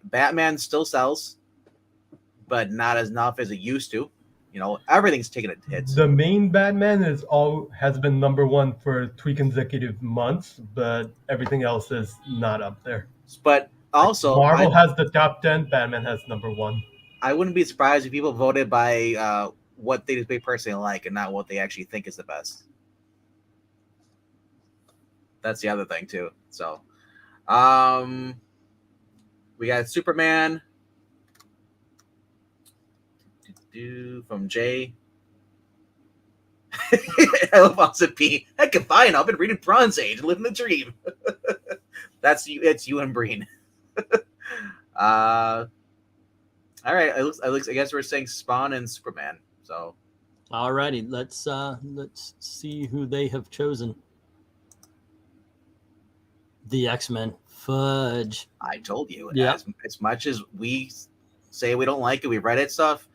[SPEAKER 2] Batman still sells, but not as enough as it used to. You know, everything's taking a hit.
[SPEAKER 3] The main Batman has been #1 for 3 consecutive months, but everything else is not up there.
[SPEAKER 2] But also,
[SPEAKER 3] Marvel has the top 10. Batman has #1.
[SPEAKER 2] I wouldn't be surprised if people voted by what they personally like and not what they actually think is the best. That's the other thing too. So, we got Superman from Jay. I love also P. Heck, fine. I've been reading Bronze Age, living the dream. That's you. It's you and Breen. All right. I guess we're saying Spawn and Superman. So,
[SPEAKER 1] all righty. Let's see who they have chosen. The X-Men. Fudge.
[SPEAKER 2] I told you.
[SPEAKER 1] Yeah.
[SPEAKER 2] As much as we say we don't like it, we read it stuff.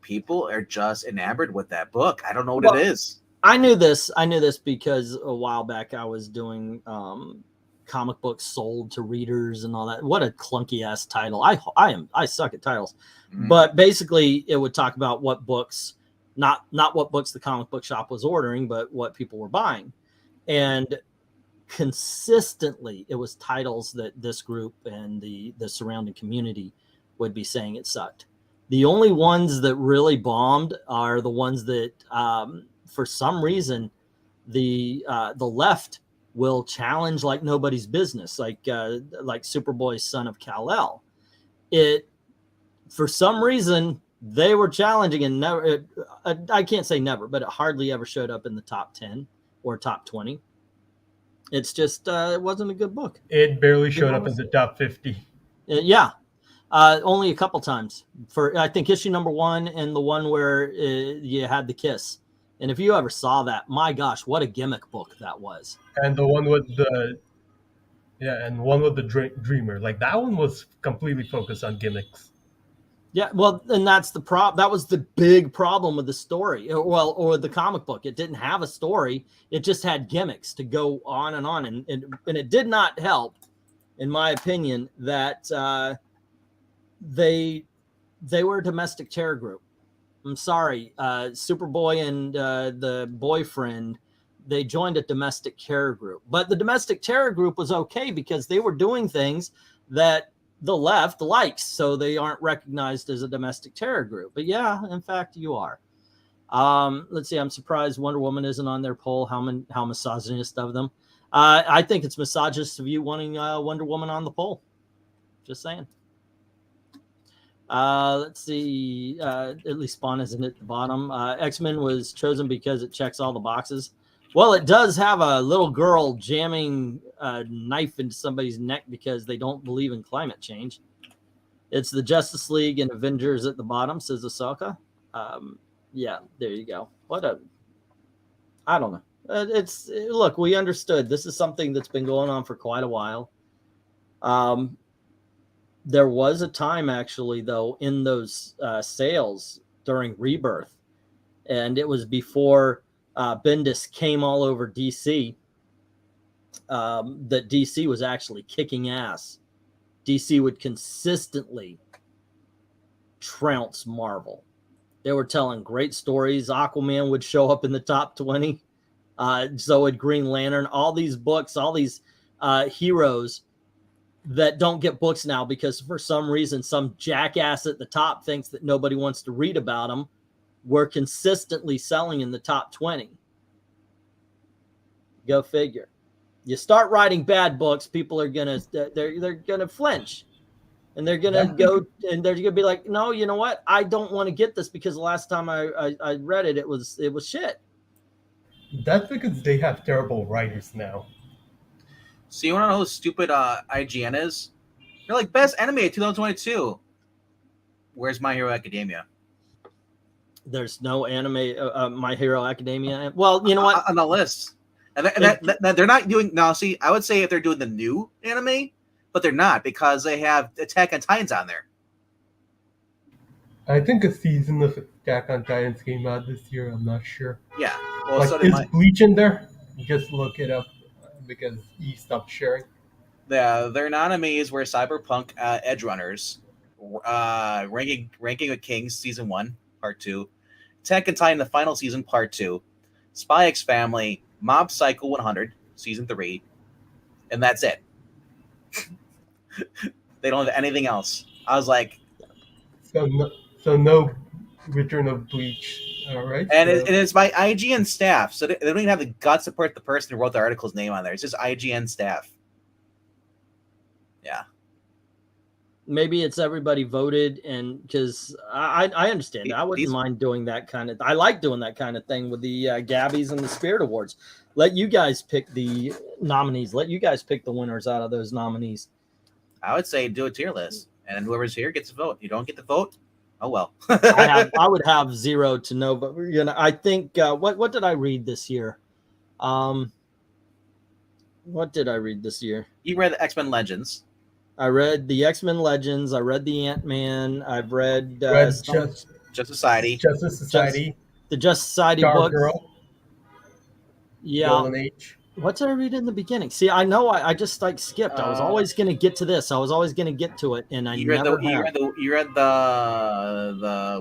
[SPEAKER 2] People are just enamored with that book. I don't know what it is.
[SPEAKER 1] I knew this because a while back I was doing comic books sold to readers and all that. What a clunky ass title. I suck at titles. Mm-hmm. But basically it would talk about what books, not what books the comic book shop was ordering, but what people were buying. And consistently it was titles that this group and the surrounding community would be saying it sucked. The only ones that really bombed are the ones that, for some reason, the left will challenge like nobody's business, like Superboy's Son of Kal-El. For some reason, they were challenging, and never. I can't say never, but it hardly ever showed up in the top 10 or top 20. It's just it wasn't a good book.
[SPEAKER 3] It barely showed up in the top 50.
[SPEAKER 1] Yeah. Only a couple times for, I think, issue #1 and the one where you had the kiss. And if you ever saw that, my gosh, what a gimmick book that was.
[SPEAKER 3] And the one with the Dreamer. Like that one was completely focused on gimmicks.
[SPEAKER 1] Yeah, well, and that's the problem. That was the big problem with the story, or the comic book. It didn't have a story. It just had gimmicks to go on and on, and it did not help, in my opinion, that they were a domestic terror group. I'm sorry, Superboy and the boyfriend, they joined a domestic terror group, but the domestic terror group was okay because they were doing things that the left likes, so they aren't recognized as a domestic terror group. But yeah, in fact, you are. Let's see. I'm surprised Wonder Woman isn't on their poll. How misogynist of them. I think it's misogynist of you wanting Wonder Woman on the poll. Just saying. Let's see. At least Spawn isn't at the bottom. X-Men was chosen because it checks all the boxes. Well, it does have a little girl jamming a knife into somebody's neck because they don't believe in climate change. It's the Justice League and Avengers at the bottom, says Ahsoka. Yeah, there you go. I don't know. Look, we understood. This is something that's been going on for quite a while. There was a time, actually, though, in those sales during Rebirth, and it was before Bendis came all over DC, that DC was actually kicking ass. DC would consistently trounce Marvel. They were telling great stories. Aquaman would show up in the top 20. So would Green Lantern. All these books, all these heroes that don't get books now because for some reason some jackass at the top thinks that nobody wants to read about them, were consistently selling in the top 20. Go figure. You start writing bad books, people are gonna they're gonna flinch, and they're gonna go and they're gonna be like, no, you know what? I don't want to get this because the last time I read it, it was shit.
[SPEAKER 3] That's because they have terrible writers now.
[SPEAKER 2] So you want to know who stupid IGN is? They're like best anime of 2022. Where's My Hero Academia?
[SPEAKER 1] There's no anime My Hero Academia. Well, you know what?
[SPEAKER 2] On the list. And they're not doing... Now, see, I would say if they're doing the new anime, but they're not because they have Attack on Titans on there.
[SPEAKER 3] I think a season of Attack on Titans came out this year. I'm not sure.
[SPEAKER 2] Yeah. Well,
[SPEAKER 3] like,
[SPEAKER 2] so
[SPEAKER 3] is Bleach in there? Just look it up because he stopped sharing.
[SPEAKER 2] Their non-animes were Cyberpunk Edge Runners, Ranking of Kings Season 1, Part 2, Attack on Titan, the final season, Part 2, Spy X Family, Mob Psycho 100, Season 3, and that's it. They don't have anything else. I was like...
[SPEAKER 3] So no Return of Bleach, all right?
[SPEAKER 2] And it's by IGN staff, so they don't even have the guts to put the person who wrote the article's name on there. It's just IGN staff. Yeah.
[SPEAKER 1] Maybe it's everybody voted, and because I understand. I wouldn't mind doing that kind of... I like doing that kind of thing with the Gabbies and the Spirit Awards. Let you guys pick the nominees. Let you guys pick the winners out of those nominees.
[SPEAKER 2] I would say do a tier list, and whoever's here gets a vote. You don't get the vote, oh well.
[SPEAKER 1] I would have 0 to no, but you know, I think what did I read this year? What did I read this year?
[SPEAKER 2] You read the X-Men Legends.
[SPEAKER 1] I read the X-Men Legends. I read the Ant-Man. I've read
[SPEAKER 2] Just Society.
[SPEAKER 1] The Just Society book.
[SPEAKER 3] Girl.
[SPEAKER 1] Yeah.
[SPEAKER 3] Golden Age.
[SPEAKER 1] What did I read in the beginning? See, I know I just like skipped. I was always going to get to this. I was always going to get to it, and you read
[SPEAKER 2] the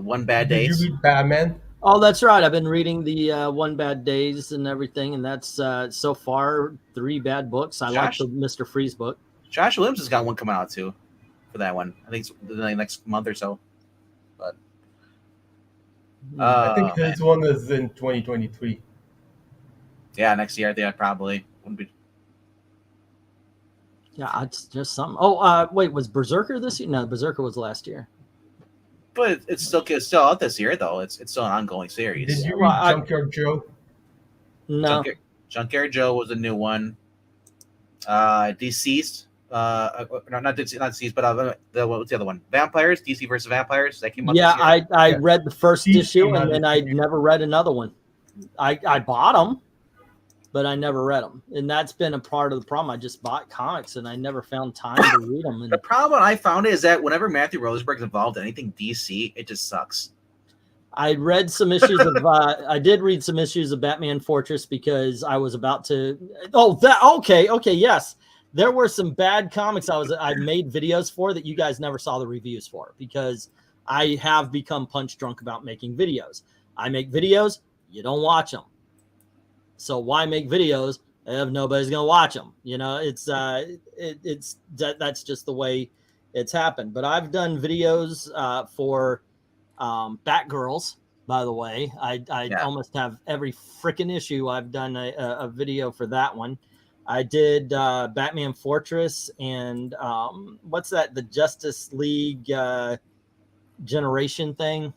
[SPEAKER 2] One Bad Days.
[SPEAKER 3] Did you read Batman?
[SPEAKER 1] Oh, that's right. I've been reading the One Bad Days and everything, and that's so far 3 bad books. I like the Mr. Freeze book.
[SPEAKER 2] Josh Williams has got one coming out too for that one. I think it's the next month or so. But
[SPEAKER 3] I think his one is in 2023.
[SPEAKER 2] Yeah, next year I think I probably wouldn't be.
[SPEAKER 1] Yeah, it's just something. Oh, wait, was Berserker this year? No, Berserker was last year.
[SPEAKER 2] But it's still out this year though. It's still an ongoing series.
[SPEAKER 3] Did you read Junkyard Joe?
[SPEAKER 1] No.
[SPEAKER 2] Junkyard Joe was a new one. Deceased. Not Deceased, but what's the other one? Vampires. DC versus Vampires. That came out.
[SPEAKER 1] Yeah,
[SPEAKER 2] this year.
[SPEAKER 1] I read the first issue and then I never read another one. I bought them. but I never read them. And that's been a part of the problem. I just bought comics and I never found time to read them. And
[SPEAKER 2] the problem I found is that whenever Matthew Rosenberg's involved in anything DC, it just sucks.
[SPEAKER 1] I read some issues of I did read some issues of Batman Fortress because I was about to okay, yes. There were some bad comics I made videos for that you guys never saw the reviews for, because I have become punch drunk about making videos. I make videos, you don't watch them. So why make videos if nobody's going to watch them? You know, that's just the way it's happened. But I've done videos for Batgirls, by the way. I almost have every freaking issue. I've done a video for that one. I did Batman Fortress and what's that? The Justice League Generation thing.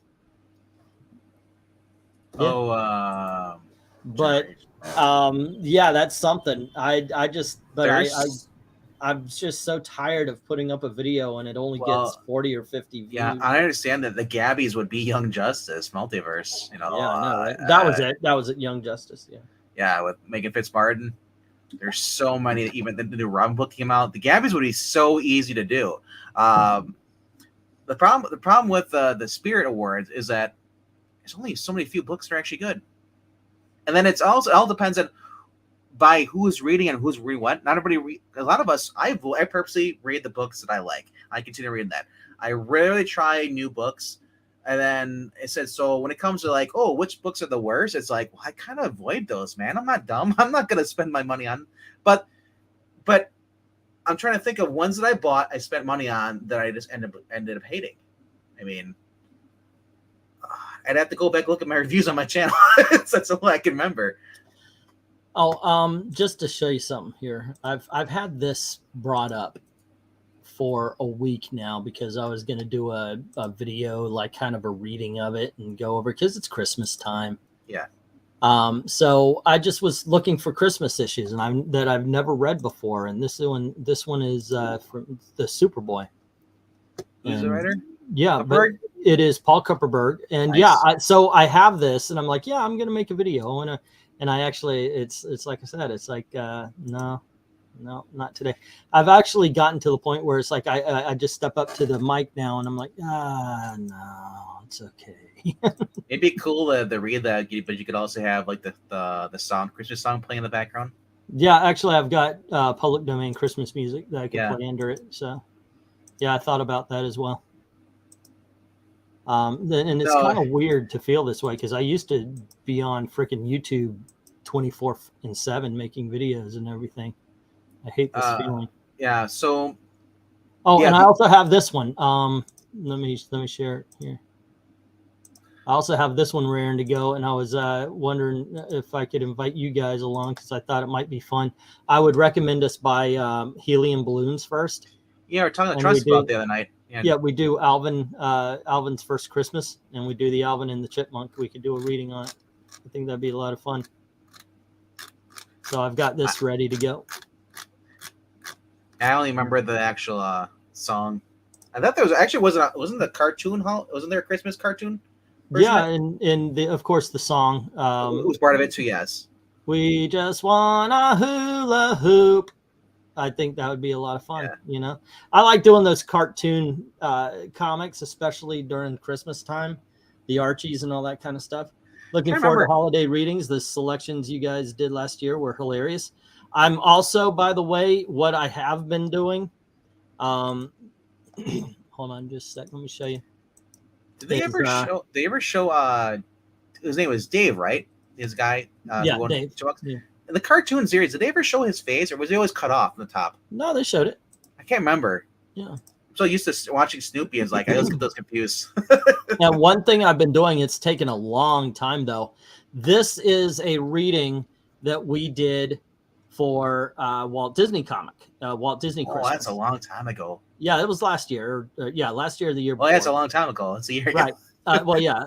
[SPEAKER 2] Yeah.
[SPEAKER 1] But yeah, that's something. I'm just so tired of putting up a video and it only gets 40 or 50 views.
[SPEAKER 2] Yeah, I understand that the Gabbies would be Young Justice Multiverse. You know,
[SPEAKER 1] yeah, I know, right? That was it. That was it. Young Justice. Yeah.
[SPEAKER 2] Yeah, with Megan Fitzmartin. There's so many. Even the new Robin book came out. The Gabbies would be so easy to do. The problem with the Spirit Awards is that there's only so many few books that are actually good, and then it all depends on by who's reading and who's reading what. Not everybody a lot of us. I purposely read the books that I like. I continue reading that. I rarely try new books. And then it said, so when it comes to like, oh, which books are the worst? It's like, well, I kind of avoid those, man. I'm not dumb. I'm not going to spend my money on. But I'm trying to think of ones that I bought, I spent money on that I just ended up hating. I mean, I'd have to go back and look at my reviews on my channel. That's all I can remember.
[SPEAKER 1] Oh, just to show you something here. I've had this brought up for a week now because I was going to do a video, like kind of a reading of it and go over, because it's Christmas time.
[SPEAKER 2] Yeah.
[SPEAKER 1] So I just was looking for Christmas issues and I've never read before. And this one is from the Superboy.
[SPEAKER 2] Who's the writer?
[SPEAKER 1] Yeah, but it is Paul Kupperberg. And
[SPEAKER 2] nice.
[SPEAKER 1] So I have this and I'm like, yeah, I'm going to make a video. And I actually, it's like I said, it's like, no, not today. I've actually gotten to the point where it's like I just step up to the mic now and I'm like, no, it's okay.
[SPEAKER 2] It'd be cool to read that, but you could also have like the song, Christmas song playing in the background.
[SPEAKER 1] Yeah, actually, I've got public domain Christmas music that I can play under it. So, yeah, I thought about that as well. And it's kind of weird to feel this way because I used to be on freaking YouTube 24/7 making videos and everything. I hate this feeling.
[SPEAKER 2] Yeah. So.
[SPEAKER 1] Oh, and I also have this one. Let me share it here. I also have this one raring to go, and I was wondering if I could invite you guys along because I thought it might be fun. I would recommend us buy helium balloons first.
[SPEAKER 2] Yeah, we're talking to Trusty about the other night.
[SPEAKER 1] Yeah, we do Alvin's First Christmas, and we do the Alvin and the Chipmunk. We could do a reading on it. I think that'd be a lot of fun. So I've got this ready to go.
[SPEAKER 2] I only remember the actual song. I thought there was actually wasn't the cartoon wasn't there a Christmas cartoon?
[SPEAKER 1] Yeah, and of course the song.
[SPEAKER 2] It was part of it too. Yes.
[SPEAKER 1] We just want a hula hoop. I think that would be a lot of fun. Yeah. You know, I like doing those cartoon comics, especially during Christmas time, the Archies and all that kind of stuff. Looking forward to holiday readings. The selections you guys did last year were hilarious. I'm also, by the way, what I have been doing. Hold on just a sec. Let me show you.
[SPEAKER 2] Did they ever show his name was Dave, right? His guy.
[SPEAKER 1] Yeah, Dave. Yeah.
[SPEAKER 2] In the cartoon series, did they ever show his face, or was he always cut off on the top?
[SPEAKER 1] No, they showed it.
[SPEAKER 2] I can't remember.
[SPEAKER 1] Yeah.
[SPEAKER 2] I'm so used to watching Snoopy, it's like I always get those confused.
[SPEAKER 1] Now, one thing I've been doing, it's taken a long time though. This is a reading that we did for Walt Disney comic, Walt Disney Christmas.
[SPEAKER 2] Oh, that's a long time ago.
[SPEAKER 1] Yeah, it was last year. Last year or the year before.
[SPEAKER 2] Well, that's a long time ago. It's a year ago.
[SPEAKER 1] Right. Well, yeah.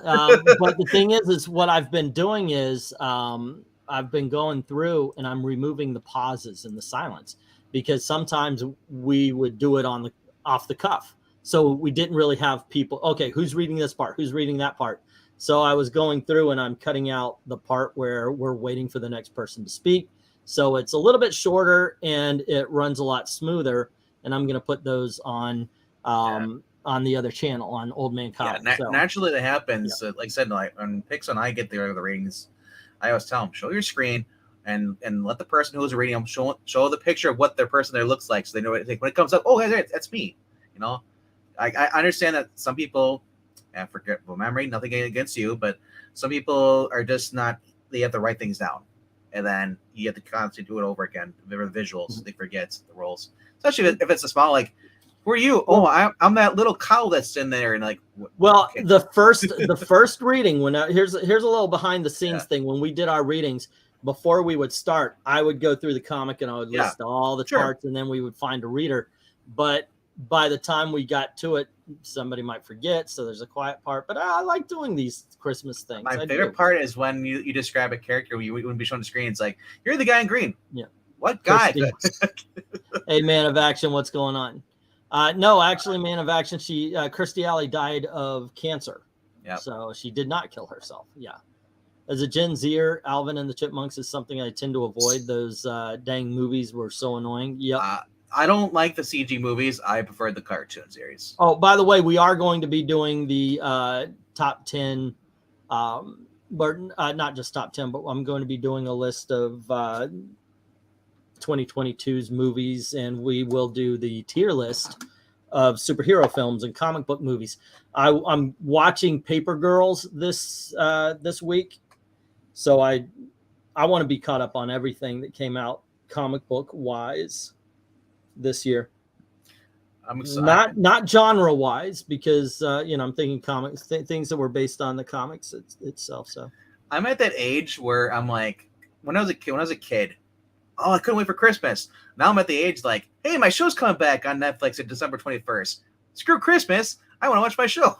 [SPEAKER 1] But the thing is what I've been doing is I've been going through and I'm removing the pauses and the silence because sometimes we would do it off the cuff. So we didn't really have people, okay, who's reading this part? Who's reading that part? So I was going through and I'm cutting out the part where we're waiting for the next person to speak. So it's a little bit shorter and it runs a lot smoother. And I'm going to put those on the other channel on Old Man Comics.
[SPEAKER 2] Yeah,
[SPEAKER 1] so,
[SPEAKER 2] naturally that happens. Like I said, like when Pixel and I get the ratings, I always tell them, show your screen and let the person who's reading them show the picture of what their person there looks like, so they know what, like, when it comes up. Oh, hey, that's me. You know, I understand that some people have forgetful memory. Nothing against you, but some people are just not. They have to write things down, and then you have to constantly do it over again. The visuals, they forget the roles, especially if it's a small like. Who are you? Oh, I'm that little cow that's in there, and like.
[SPEAKER 1] Well, okay. the first reading here's a little behind the scenes thing. When we did our readings, before we would start, I would go through the comic and I would list all the parts, and then we would find a reader. But by the time we got to it, somebody might forget, so there's a quiet part. But I like doing these Christmas things.
[SPEAKER 2] My favorite part is when you describe a character, you wouldn't be shown the screen. It's like, you're the guy in green.
[SPEAKER 1] Yeah.
[SPEAKER 2] What guy?
[SPEAKER 1] Hey, Man of Action, what's going on? No, actually, Man of Action, Kirstie Alley died of cancer.
[SPEAKER 2] Yeah.
[SPEAKER 1] So she did not kill herself. Yeah. As a Gen Zer, Alvin and the Chipmunks is something I tend to avoid. Those dang movies were so annoying. Yep.
[SPEAKER 2] I don't like the CG movies. I prefer the cartoon series.
[SPEAKER 1] Oh, by the way, we are going to be doing the top 10, but not just top 10, but I'm going to be doing a list of 2022's movies, and we will do the tier list of superhero films and comic book movies. I'm watching Paper Girls this week, so I want to be caught up on everything that came out comic book wise this year.
[SPEAKER 2] I'm excited.
[SPEAKER 1] Not genre wise, because I'm thinking comics, things that were based on the comics itself. So
[SPEAKER 2] I'm at that age where I'm like, when I was a kid, oh, I couldn't wait for Christmas. Now I'm at the age like, hey, my show's coming back on Netflix on December 21st. Screw Christmas. I want to watch my show.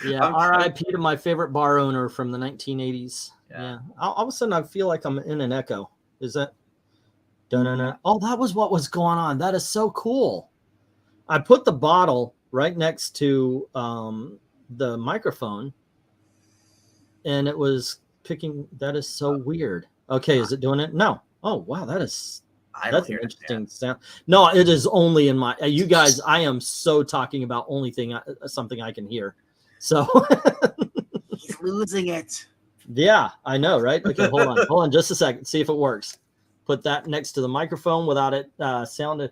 [SPEAKER 1] R.I.P. to my favorite bar owner from the 1980s. Yeah. All of a sudden, I feel like I'm in an echo. Is that? Oh, that was what was going on. That is so cool. I put the bottle right next to the microphone, and it was picking. That is so weird. Okay, is it doing it? No. Oh, wow, that's an interesting sound. No, it is only in my. You guys, I am so talking about something I can hear. So
[SPEAKER 2] he's losing it.
[SPEAKER 1] Yeah, I know, right? Okay, hold on just a second. See if it works. Put that next to the microphone without it sounding.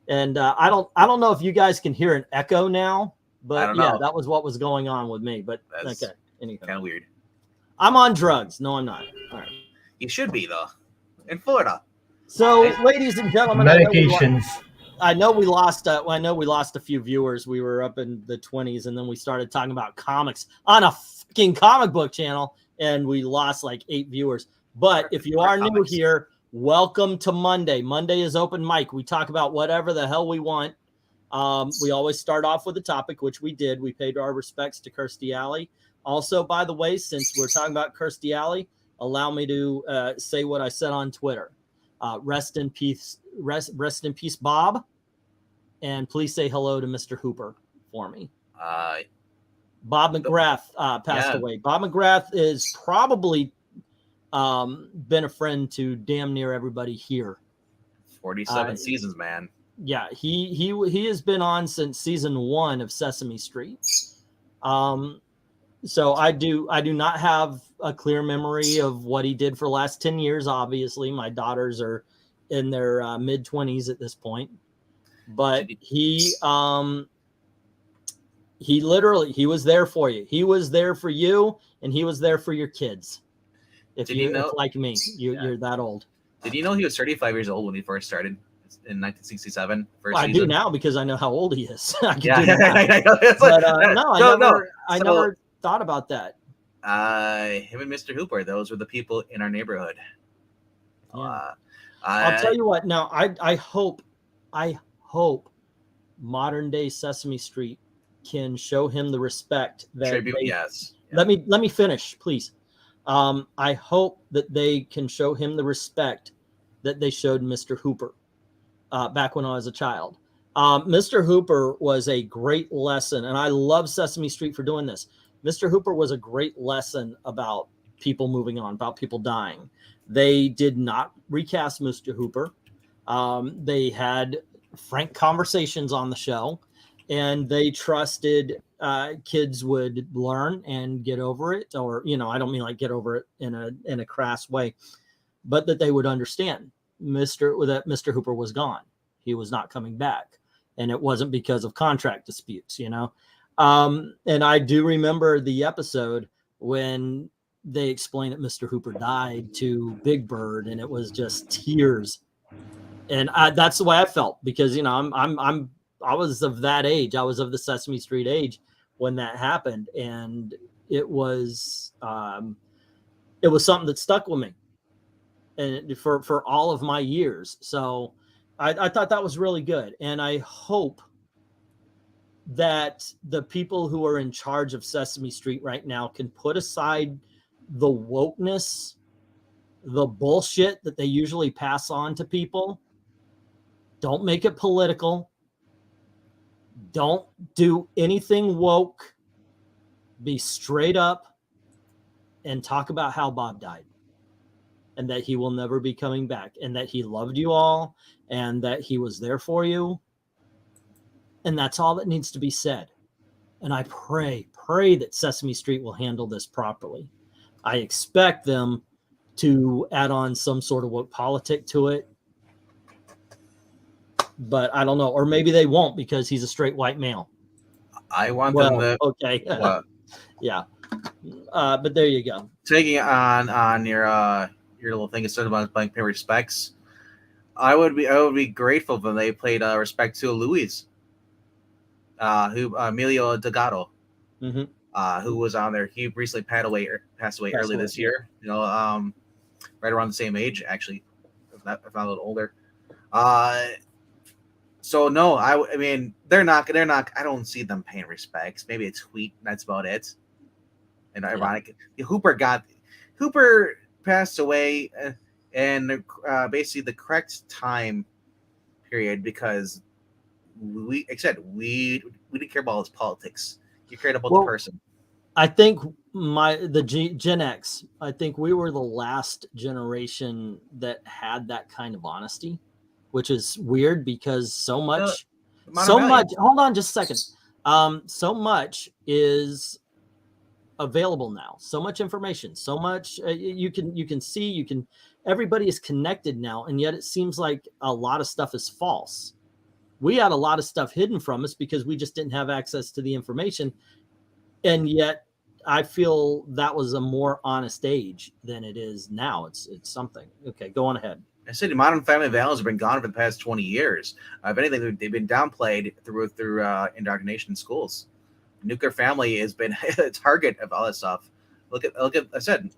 [SPEAKER 1] And I don't know if you guys can hear an echo now, but that was what was going on with me. But that's okay, anything
[SPEAKER 2] kind of weird.
[SPEAKER 1] I'm on drugs. No, I'm not. All right.
[SPEAKER 2] You should be though, in Florida.
[SPEAKER 1] So, ladies and gentlemen,
[SPEAKER 3] medications.
[SPEAKER 1] I know we lost a few viewers. We were up in the 20s, and then we started talking about comics on a fucking comic book channel, and we lost like 8 viewers. But if you are new here, welcome to Monday. Monday is open mic. We talk about whatever the hell we want. We always start off with a topic, which we did. We paid our respects to Kirstie Alley. Also, by the way, since we're talking about Kirstie Alley, allow me to say what I said on Twitter. Rest in peace, Bob. And please say hello to Mr. Hooper for me. Bob McGrath passed away. Bob McGrath is probably been a friend to damn near everybody here.
[SPEAKER 2] 47 seasons, man.
[SPEAKER 1] Yeah, he has been on since season 1 of Sesame Street. So I do not have a clear memory of what he did for the last 10 years. Obviously, my daughters are in their mid-20s at this point. But he was there for you. He was there for you, and he was there for your kids. If like me, you're that old.
[SPEAKER 2] Did you know he was 35 years old when he first started in 1967?
[SPEAKER 1] I do now because I know how old he is. I never thought about that.
[SPEAKER 2] Him and Mr. Hooper, those were the people in our neighborhood.
[SPEAKER 1] Yeah. I'll tell you what. Now, I hope modern day Sesame Street can show him the respect that.
[SPEAKER 2] Yes.
[SPEAKER 1] Let me finish, please. I hope that they can show him the respect that they showed Mr. Hooper back when I was a child. Mr. Hooper was a great lesson, and I love Sesame Street for doing this. Mr. Hooper was a great lesson about people moving on, about people dying. They did not recast Mr. Hooper. They had frank conversations on the show, and they trusted kids would learn and get over it, or, you know, I don't mean like get over it in a crass way, but that they would understand that Mr. Hooper was gone. He was not coming back, and it wasn't because of contract disputes, you know. And I do remember the episode when they explained that Mr. Hooper died to Big Bird, and it was just tears. And that's the way I felt, because, you know, I was of that age. I was of the Sesame Street age when that happened, and it was something that stuck with me, and for all of my years. So I thought that was really good, and I hope that the people who are in charge of Sesame Street right now can put aside the wokeness, the bullshit that they usually pass on to people. Don't make it political. Don't do anything woke. Be straight up and talk about how Bob died, and that he will never be coming back, and that he loved you all, and that he was there for you. And that's all that needs to be said. And I pray that Sesame Street will handle this properly. I expect them to add on some sort of woke politic to it, but I don't know. Or maybe they won't, because he's a straight white male.
[SPEAKER 2] I want them to.
[SPEAKER 1] Okay.
[SPEAKER 2] What?
[SPEAKER 1] Yeah. But there you go.
[SPEAKER 2] Taking on your little thing instead of playing pay respects, I would be grateful when they played respect to Louise, who Emilio Delgado, who was on there. He recently passed away early this year. You know, right around the same age, actually, if not a little older. So no, I mean, they're not. I don't see them paying respects. Maybe a tweet. That's about it. And ironic, Hooper passed away, and basically the correct time period, because we didn't care about his politics. You cared about the person.
[SPEAKER 1] I think Gen X, I think we were the last generation that had that kind of honesty, which is weird, because so much, hold on just a second. So much is available now, so much information, so much you can see, everybody is connected now, and yet it seems like a lot of stuff is false. We had a lot of stuff hidden from us because we just didn't have access to the information, and yet I feel that was a more honest age than it is now. It's something. Okay, go on ahead.
[SPEAKER 2] I said modern family values have been gone for the past 20 years. If anything, they've been downplayed through indoctrination in schools. Nuclear family has been a target of all this stuff. Look at I said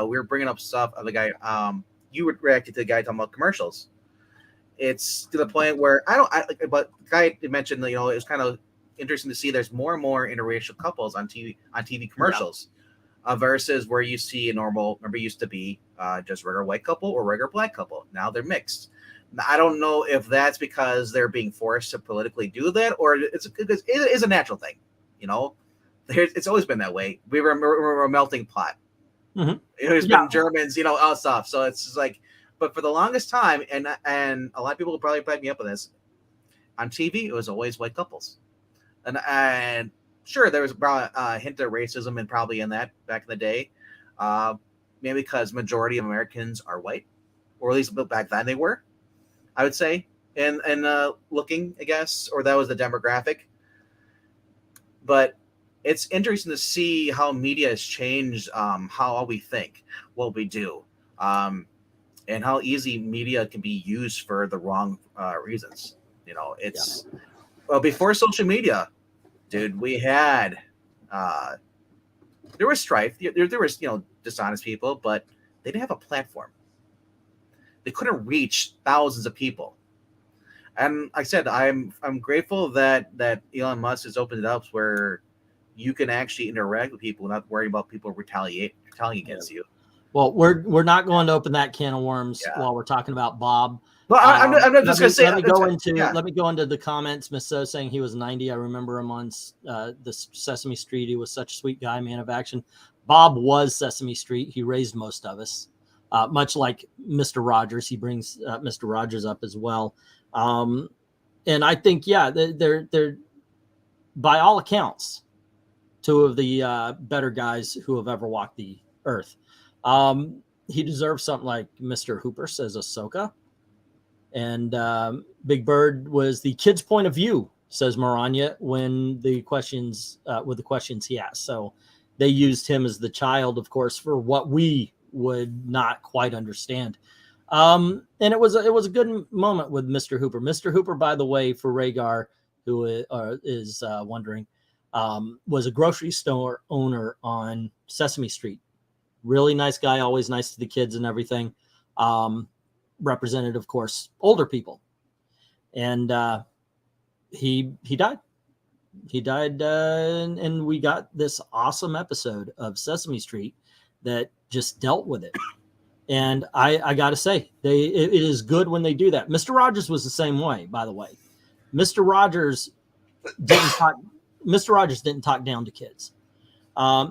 [SPEAKER 2] we were bringing up stuff of the guy. You reacted to the guy talking about commercials. It's to the point where but the guy mentioned, you know, it was kind of interesting to see there's more and more interracial couples on TV commercials, versus where you see a normal, remember, used to be just regular white couple or regular black couple. Now they're mixed. I don't know if that's because they're being forced to politically do that, or it is a natural thing. You know, it's always been that way. We're a melting pot. There's been Germans, you know, all stuff. So it's just like, but for the longest time, and a lot of people will probably back me up on this, on TV, it was always white couples. And sure, there was probably a hint of racism and probably in that back in the day. Maybe because majority of Americans are white, or at least back then they were, I would say, and looking, I guess, or that was the demographic. But it's interesting to see how media has changed how we think, what we do, and how easy media can be used for the wrong reasons. You know, it's well, before social media, dude, we had there was strife. There was, you know, dishonest people, but they didn't have a platform. They couldn't reach thousands of people. And like I said, I'm grateful that Elon Musk has opened it up where you can actually interact with people without worrying about people retaliating against you.
[SPEAKER 1] Well, we're not going to open that can of worms while we're talking about Bob.
[SPEAKER 2] Well, I'm just gonna say.
[SPEAKER 1] Let me go into the comments. Miss So saying he was 90. I remember him on the Sesame Street. He was such a sweet guy, man of action. Bob was Sesame Street. He raised most of us, much like Mr. Rogers. He brings Mr. Rogers up as well. And I think, yeah, they're by all accounts, two of the better guys who have ever walked the earth. He deserves something like Mr. Hooper, says Ahsoka. And Big Bird was the kid's point of view, says Maranya, when the questions he asked. So they used him as the child, of course, for what we would not quite understand. And it was a good moment with Mr. Hooper. Mr. Hooper, by the way, for Rhaegar, who is wondering, was a grocery store owner on Sesame Street. Really nice guy, always nice to the kids and everything. Represented, of course, older people. And he died. He died, and we got this awesome episode of Sesame Street that just dealt with it. And I got to say, it is good when they do that. Mr. Rogers was the same way, by the way. Mr. Rogers didn't talk down to kids.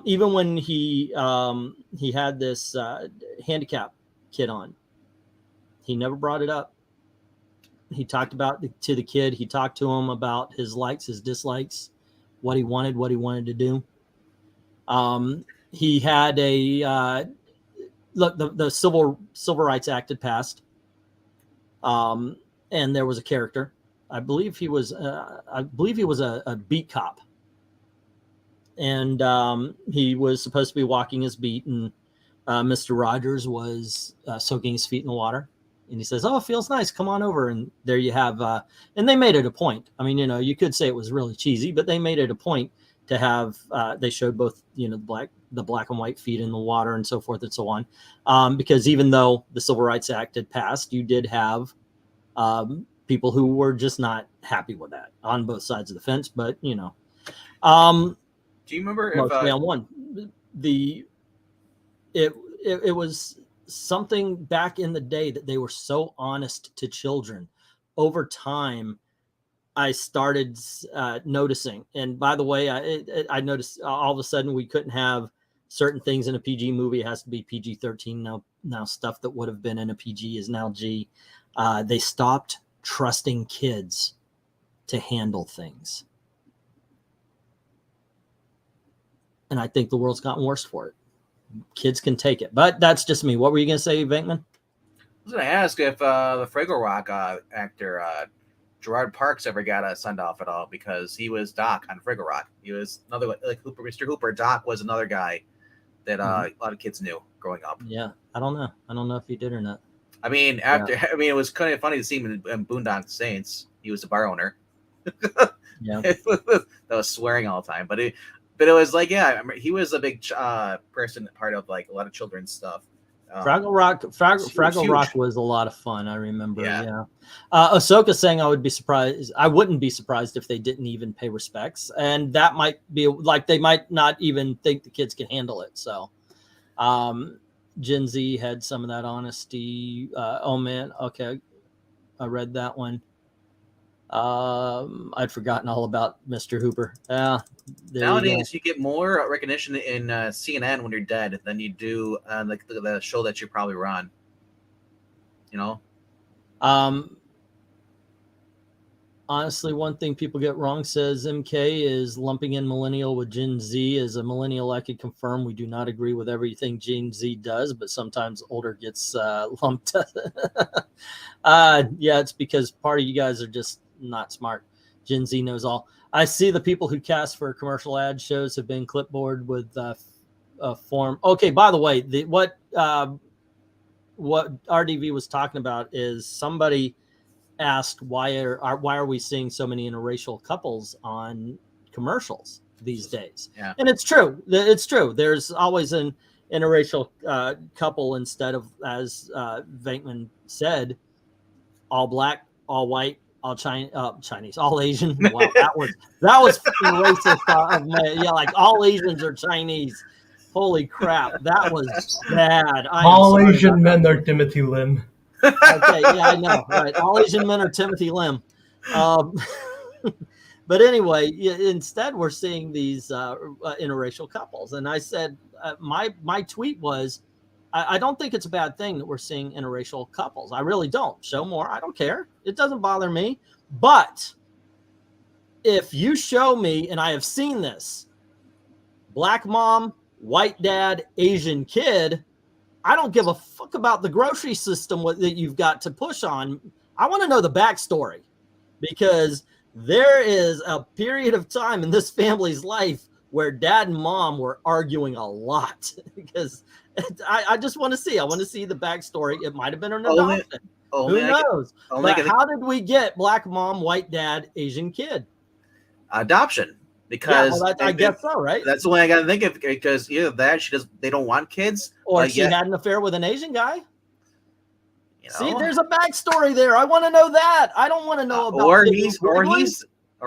[SPEAKER 1] Even when he had this handicap kid on, he never brought it up. He talked to the kid. He talked to him about his likes, his dislikes, what he wanted to do. He had the Civil Rights Act had passed, and there was a character. I believe he was a beat cop, and he was supposed to be walking his beat, and Mr. Rogers was soaking his feet in the water. And he says, "Oh, it feels nice. Come on over." And there you have, and they made it a point. I mean, you could say it was really cheesy, but they made it a point to have, they showed both, the black and white feet in the water and so forth and so on. Because even though the Civil Rights Act had passed, you did have people who were just not happy with that on both sides of the fence. But,
[SPEAKER 2] do you remember
[SPEAKER 1] mostly on one, it was something back in the day that they were so honest to children. Over time, I started noticing, and by the way, I noticed all of a sudden we couldn't have certain things in a PG movie. It has to be PG-13 now. Stuff that would have been in a PG is now G. They stopped trusting kids to handle things, and I think the world's gotten worse for it. Kids can take it, but that's just me. What were you going to say, Venkman?
[SPEAKER 2] I was going to ask if the Fraggle Rock actor Gerard Parks ever got a send off at all, because he was Doc on Fraggle Rock. He was another, like Hooper, Mr. Hooper. Doc was another guy that a lot of kids knew growing up.
[SPEAKER 1] Yeah, I don't know if he did or not.
[SPEAKER 2] I mean, it was kind of funny to see him in Boondock Saints. He was the bar owner.
[SPEAKER 1] Yeah,
[SPEAKER 2] that was swearing all the time, but it was like, yeah, I remember he was a big person, part of like a lot of children's stuff.
[SPEAKER 1] Fraggle Rock was a lot of fun. I remember. Yeah. Ahsoka saying I wouldn't be surprised if they didn't even pay respects, and that might be like they might not even think the kids can handle it. So, Gen Z had some of that honesty. Oh man, okay, I read that one. I'd forgotten all about Mr. Hooper.
[SPEAKER 2] Nowadays, you get more recognition in CNN when you're dead than you do like the show that you probably run.
[SPEAKER 1] Honestly, one thing people get wrong, says MK, is lumping in millennial with Gen Z. As a millennial, I can confirm we do not agree with everything Gen Z does, but sometimes older gets lumped. Yeah, it's because part of you guys are just not smart. Gen Z knows all. I see the people who cast for commercial ad shows have been clipboard with a form. Okay, by the way, what RDV was talking about is somebody asked why are we seeing so many interracial couples on commercials these days? Yeah, and it's true. There's always an interracial couple instead of, as Venkman said, all black, all white, all Chinese, all Asian. Wow, that was fucking racist. Yeah, like all Asians are Chinese. Holy crap, that was bad.
[SPEAKER 3] All Asian men are Timothy Lim.
[SPEAKER 1] Okay, yeah, I know. Right, all Asian men are Timothy Lim. But anyway, instead we're seeing these interracial couples, and I said my tweet was, I don't think it's a bad thing that we're seeing interracial couples. I really don't. Show more. I don't care. It doesn't bother me. But if you show me, and I have seen this, black mom, white dad, Asian kid, I don't give a fuck about the grocery system that you've got to push on. I want to know the backstory, because there is a period of time in this family's life where dad and mom were arguing a lot, because I just want to see. I want to see the backstory. It might have been an adoption. Who knows? But how did we get black mom, white dad, Asian kid?
[SPEAKER 2] Adoption. Because
[SPEAKER 1] I guess so, right?
[SPEAKER 2] That's the way I got to think of, because either that they don't want kids,
[SPEAKER 1] or she had an affair with an Asian guy. You know? See, there's a backstory there. I want to know that. I don't want to know about.
[SPEAKER 2] Or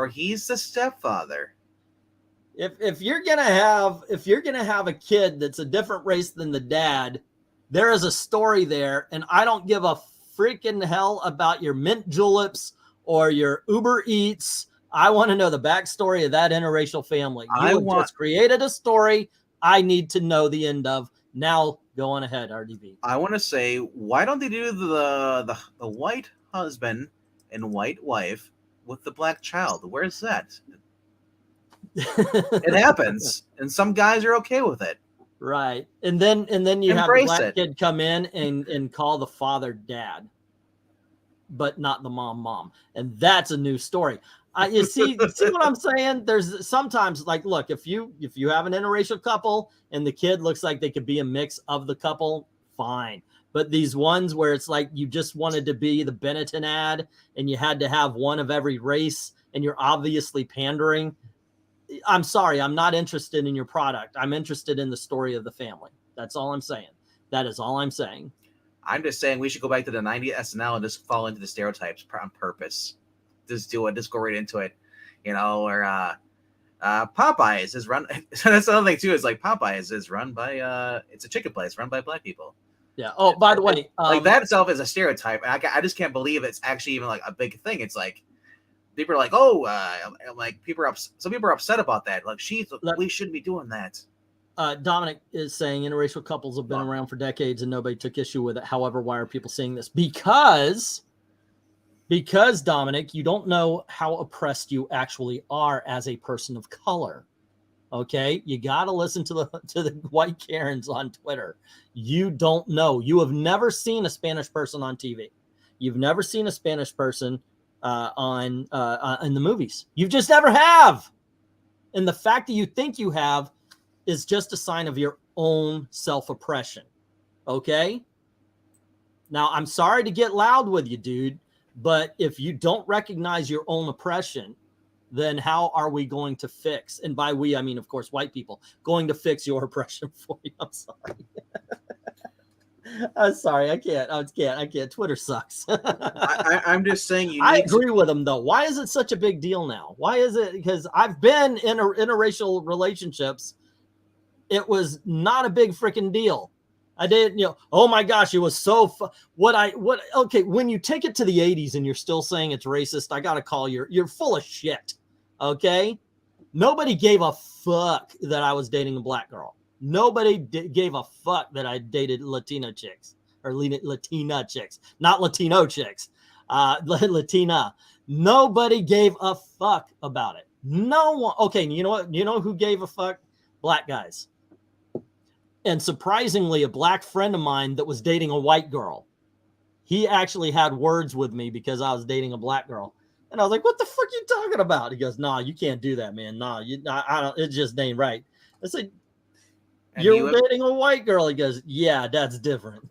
[SPEAKER 2] he's the stepfather.
[SPEAKER 1] If you're gonna have a kid that's a different race than the dad, there is a story there, and I don't give a freaking hell about your mint juleps or your Uber Eats. I want to know the backstory of that interracial family. You just created a story I need to know the end of. Now go on ahead, RDB.
[SPEAKER 2] I want to say, why don't they do the white husband and white wife with the black child? Where's that? It happens, and some guys are okay with it.
[SPEAKER 1] Right. And then you have the black kid come in and call the father dad, but not the mom. And that's a new story. You see what I'm saying? There's sometimes, like, look, if you have an interracial couple and the kid looks like they could be a mix of the couple, fine. But these ones where it's like you just wanted to be the Benetton ad and you had to have one of every race and you're obviously pandering, I'm sorry, I'm not interested in your product. I'm interested in the story of the family. That's all I'm saying. That is all I'm saying.
[SPEAKER 2] I'm just saying we should go back to the 90s SNL and just fall into the stereotypes on purpose. Just do it. Just go right into it, you know. Or Popeyes is run. That's the other thing too. Is like Popeyes is run by it's a chicken place run by black people.
[SPEAKER 1] Yeah. Oh, by the way,
[SPEAKER 2] like that itself is a stereotype. I just can't believe it's actually even like a big thing. It's like people are like, oh, like some people are upset about that. Like we shouldn't be doing that.
[SPEAKER 1] Dominic is saying interracial couples have been around for decades and nobody took issue with it. However, why are people seeing this? Because Dominic, you don't know how oppressed you actually are as a person of color. Okay, you got to listen to the white Karens on Twitter. You don't know. You have never seen a Spanish person on TV. You've never seen a Spanish person in the movies. You just never have. And the fact that you think you have is just a sign of your own self-oppression. Okay. Now, I'm sorry to get loud with you, dude. But if you don't recognize your own oppression, then how are we going to fix? And by we, I mean, of course, white people going to fix your oppression for you. I'm sorry. I'm sorry. I can't. Twitter sucks.
[SPEAKER 2] I'm just saying.
[SPEAKER 1] I agree with them, though. Why is it such a big deal now? Why is it? Because I've been in interracial relationships. It was not a big freaking deal. I didn't, oh my gosh, it was so okay, when you take it to the 80s and you're still saying it's racist, I got to call you're full of shit. Okay? Nobody gave a fuck that I was dating a black girl. Nobody gave a fuck that I dated Latina chicks or Latina chicks, not Latino chicks, Latina. Nobody gave a fuck about it. No one. Okay. You know what? You know who gave a fuck? Black guys. And surprisingly, a black friend of mine that was dating a white girl, he actually had words with me because I was dating a black girl. And I was like, what the fuck are you talking about? He goes, nah, you can't do that, man. Nah, I don't, it just ain't right. I said, you're dating a white girl. He goes, yeah, that's different.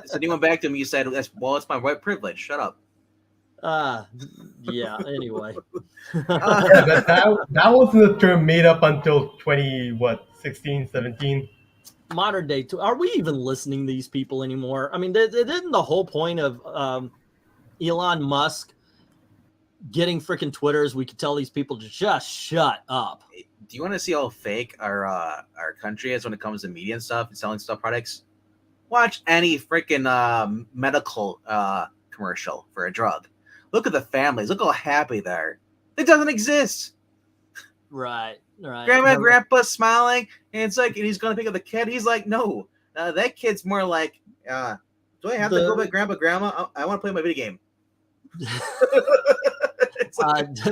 [SPEAKER 2] So you went back to him, you said, well, it's my white privilege. Shut up.
[SPEAKER 1] Yeah, anyway.
[SPEAKER 3] That wasn't a term made up until 16, 17.
[SPEAKER 1] Modern day, are we even listening to these people anymore? I mean, isn't the whole point of Elon Musk getting freaking Twitters? We could tell these people to just shut up.
[SPEAKER 2] Do you want to see how fake our country is when it comes to media and stuff and selling stuff products? Watch any freaking medical commercial for a drug. Look at the families. Look how happy they are. It doesn't exist.
[SPEAKER 1] Right.
[SPEAKER 2] Grandma and Grandpa smiling, and it's like, and he's going to pick up the kid. He's like, no, that kid's more like, do I have to go back, Grandma? I want to play my video game.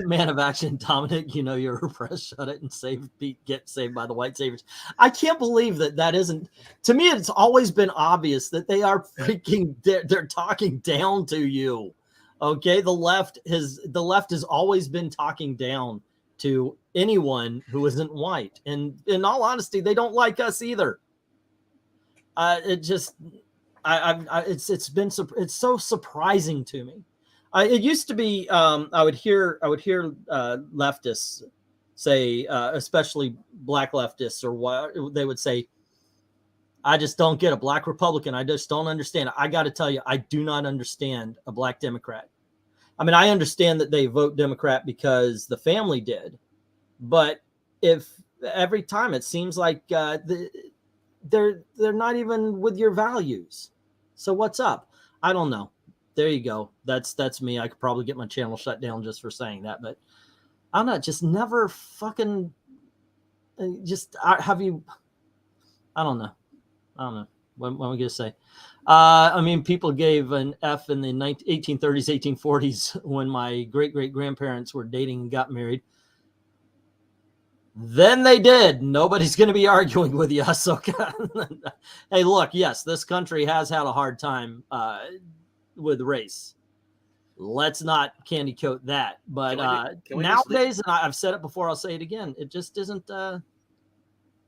[SPEAKER 1] Man of action, Dominic, you know you're repressed. Shut it and save Pete. Get saved by the white saviors. I can't believe that isn't. To me, it's always been obvious that they are freaking. They're talking down to you. Okay, the left has always been talking down to anyone who isn't white, and in all honesty, they don't like us either. It's so surprising to me. It used to be I would hear leftists say, especially black leftists, or what they would say, I just don't get a black Republican. I just don't understand. I got to tell you, I do not understand a black Democrat. I mean, I understand that they vote Democrat because the family did, but if every time it seems like they're not even with your values. So what's up? I don't know. There you go. That's me. I could probably get my channel shut down just for saying that, but I'm not. Just never fucking. Have you? I don't know. What am I gonna say? I mean, people gave an F in the 1830s, 1840s when my great-great-grandparents were dating and got married. Then they did. Nobody's going to be arguing with you. So, hey, look, yes, this country has had a hard time with race. Let's not candy coat that. But nowadays, and I've said it before, I'll say it again. It just isn't.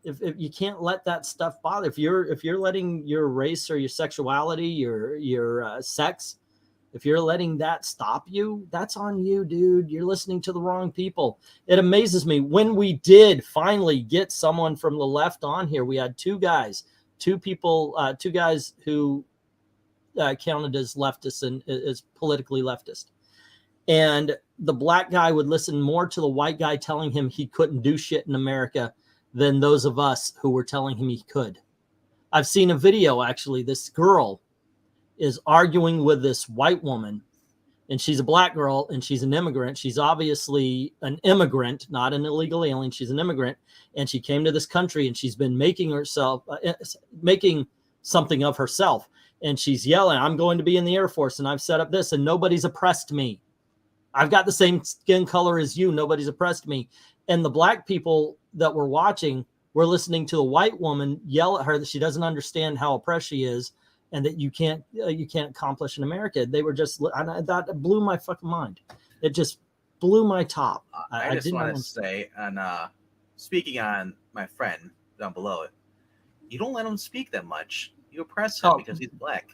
[SPEAKER 1] If you can't let that stuff bother, if you're letting your race or your sexuality, your sex, if you're letting that stop you, that's on you, dude. You're listening to the wrong people. It amazes me when we did finally get someone from the left on here. We had two guys who counted as leftists and as politically leftist. And the black guy would listen more to the white guy telling him he couldn't do shit in America than those of us who were telling him he could. I've seen a video, actually. This girl is arguing with this white woman, and she's a black girl, and she's an immigrant. She's obviously an immigrant, not an illegal alien. She's an immigrant, and she came to this country, and she's been making something of herself. And she's yelling, I'm going to be in the Air Force, and I've set up this, and nobody's oppressed me. I've got the same skin color as you. Nobody's oppressed me. And the black people that were watching were listening to a white woman yell at her that she doesn't understand how oppressed she is, and that you can't accomplish in America. They were just, that blew my fucking mind. It just blew my top.
[SPEAKER 2] I just want to say, and speaking on my friend down below it, you don't let him speak that much. You oppress him because he's black.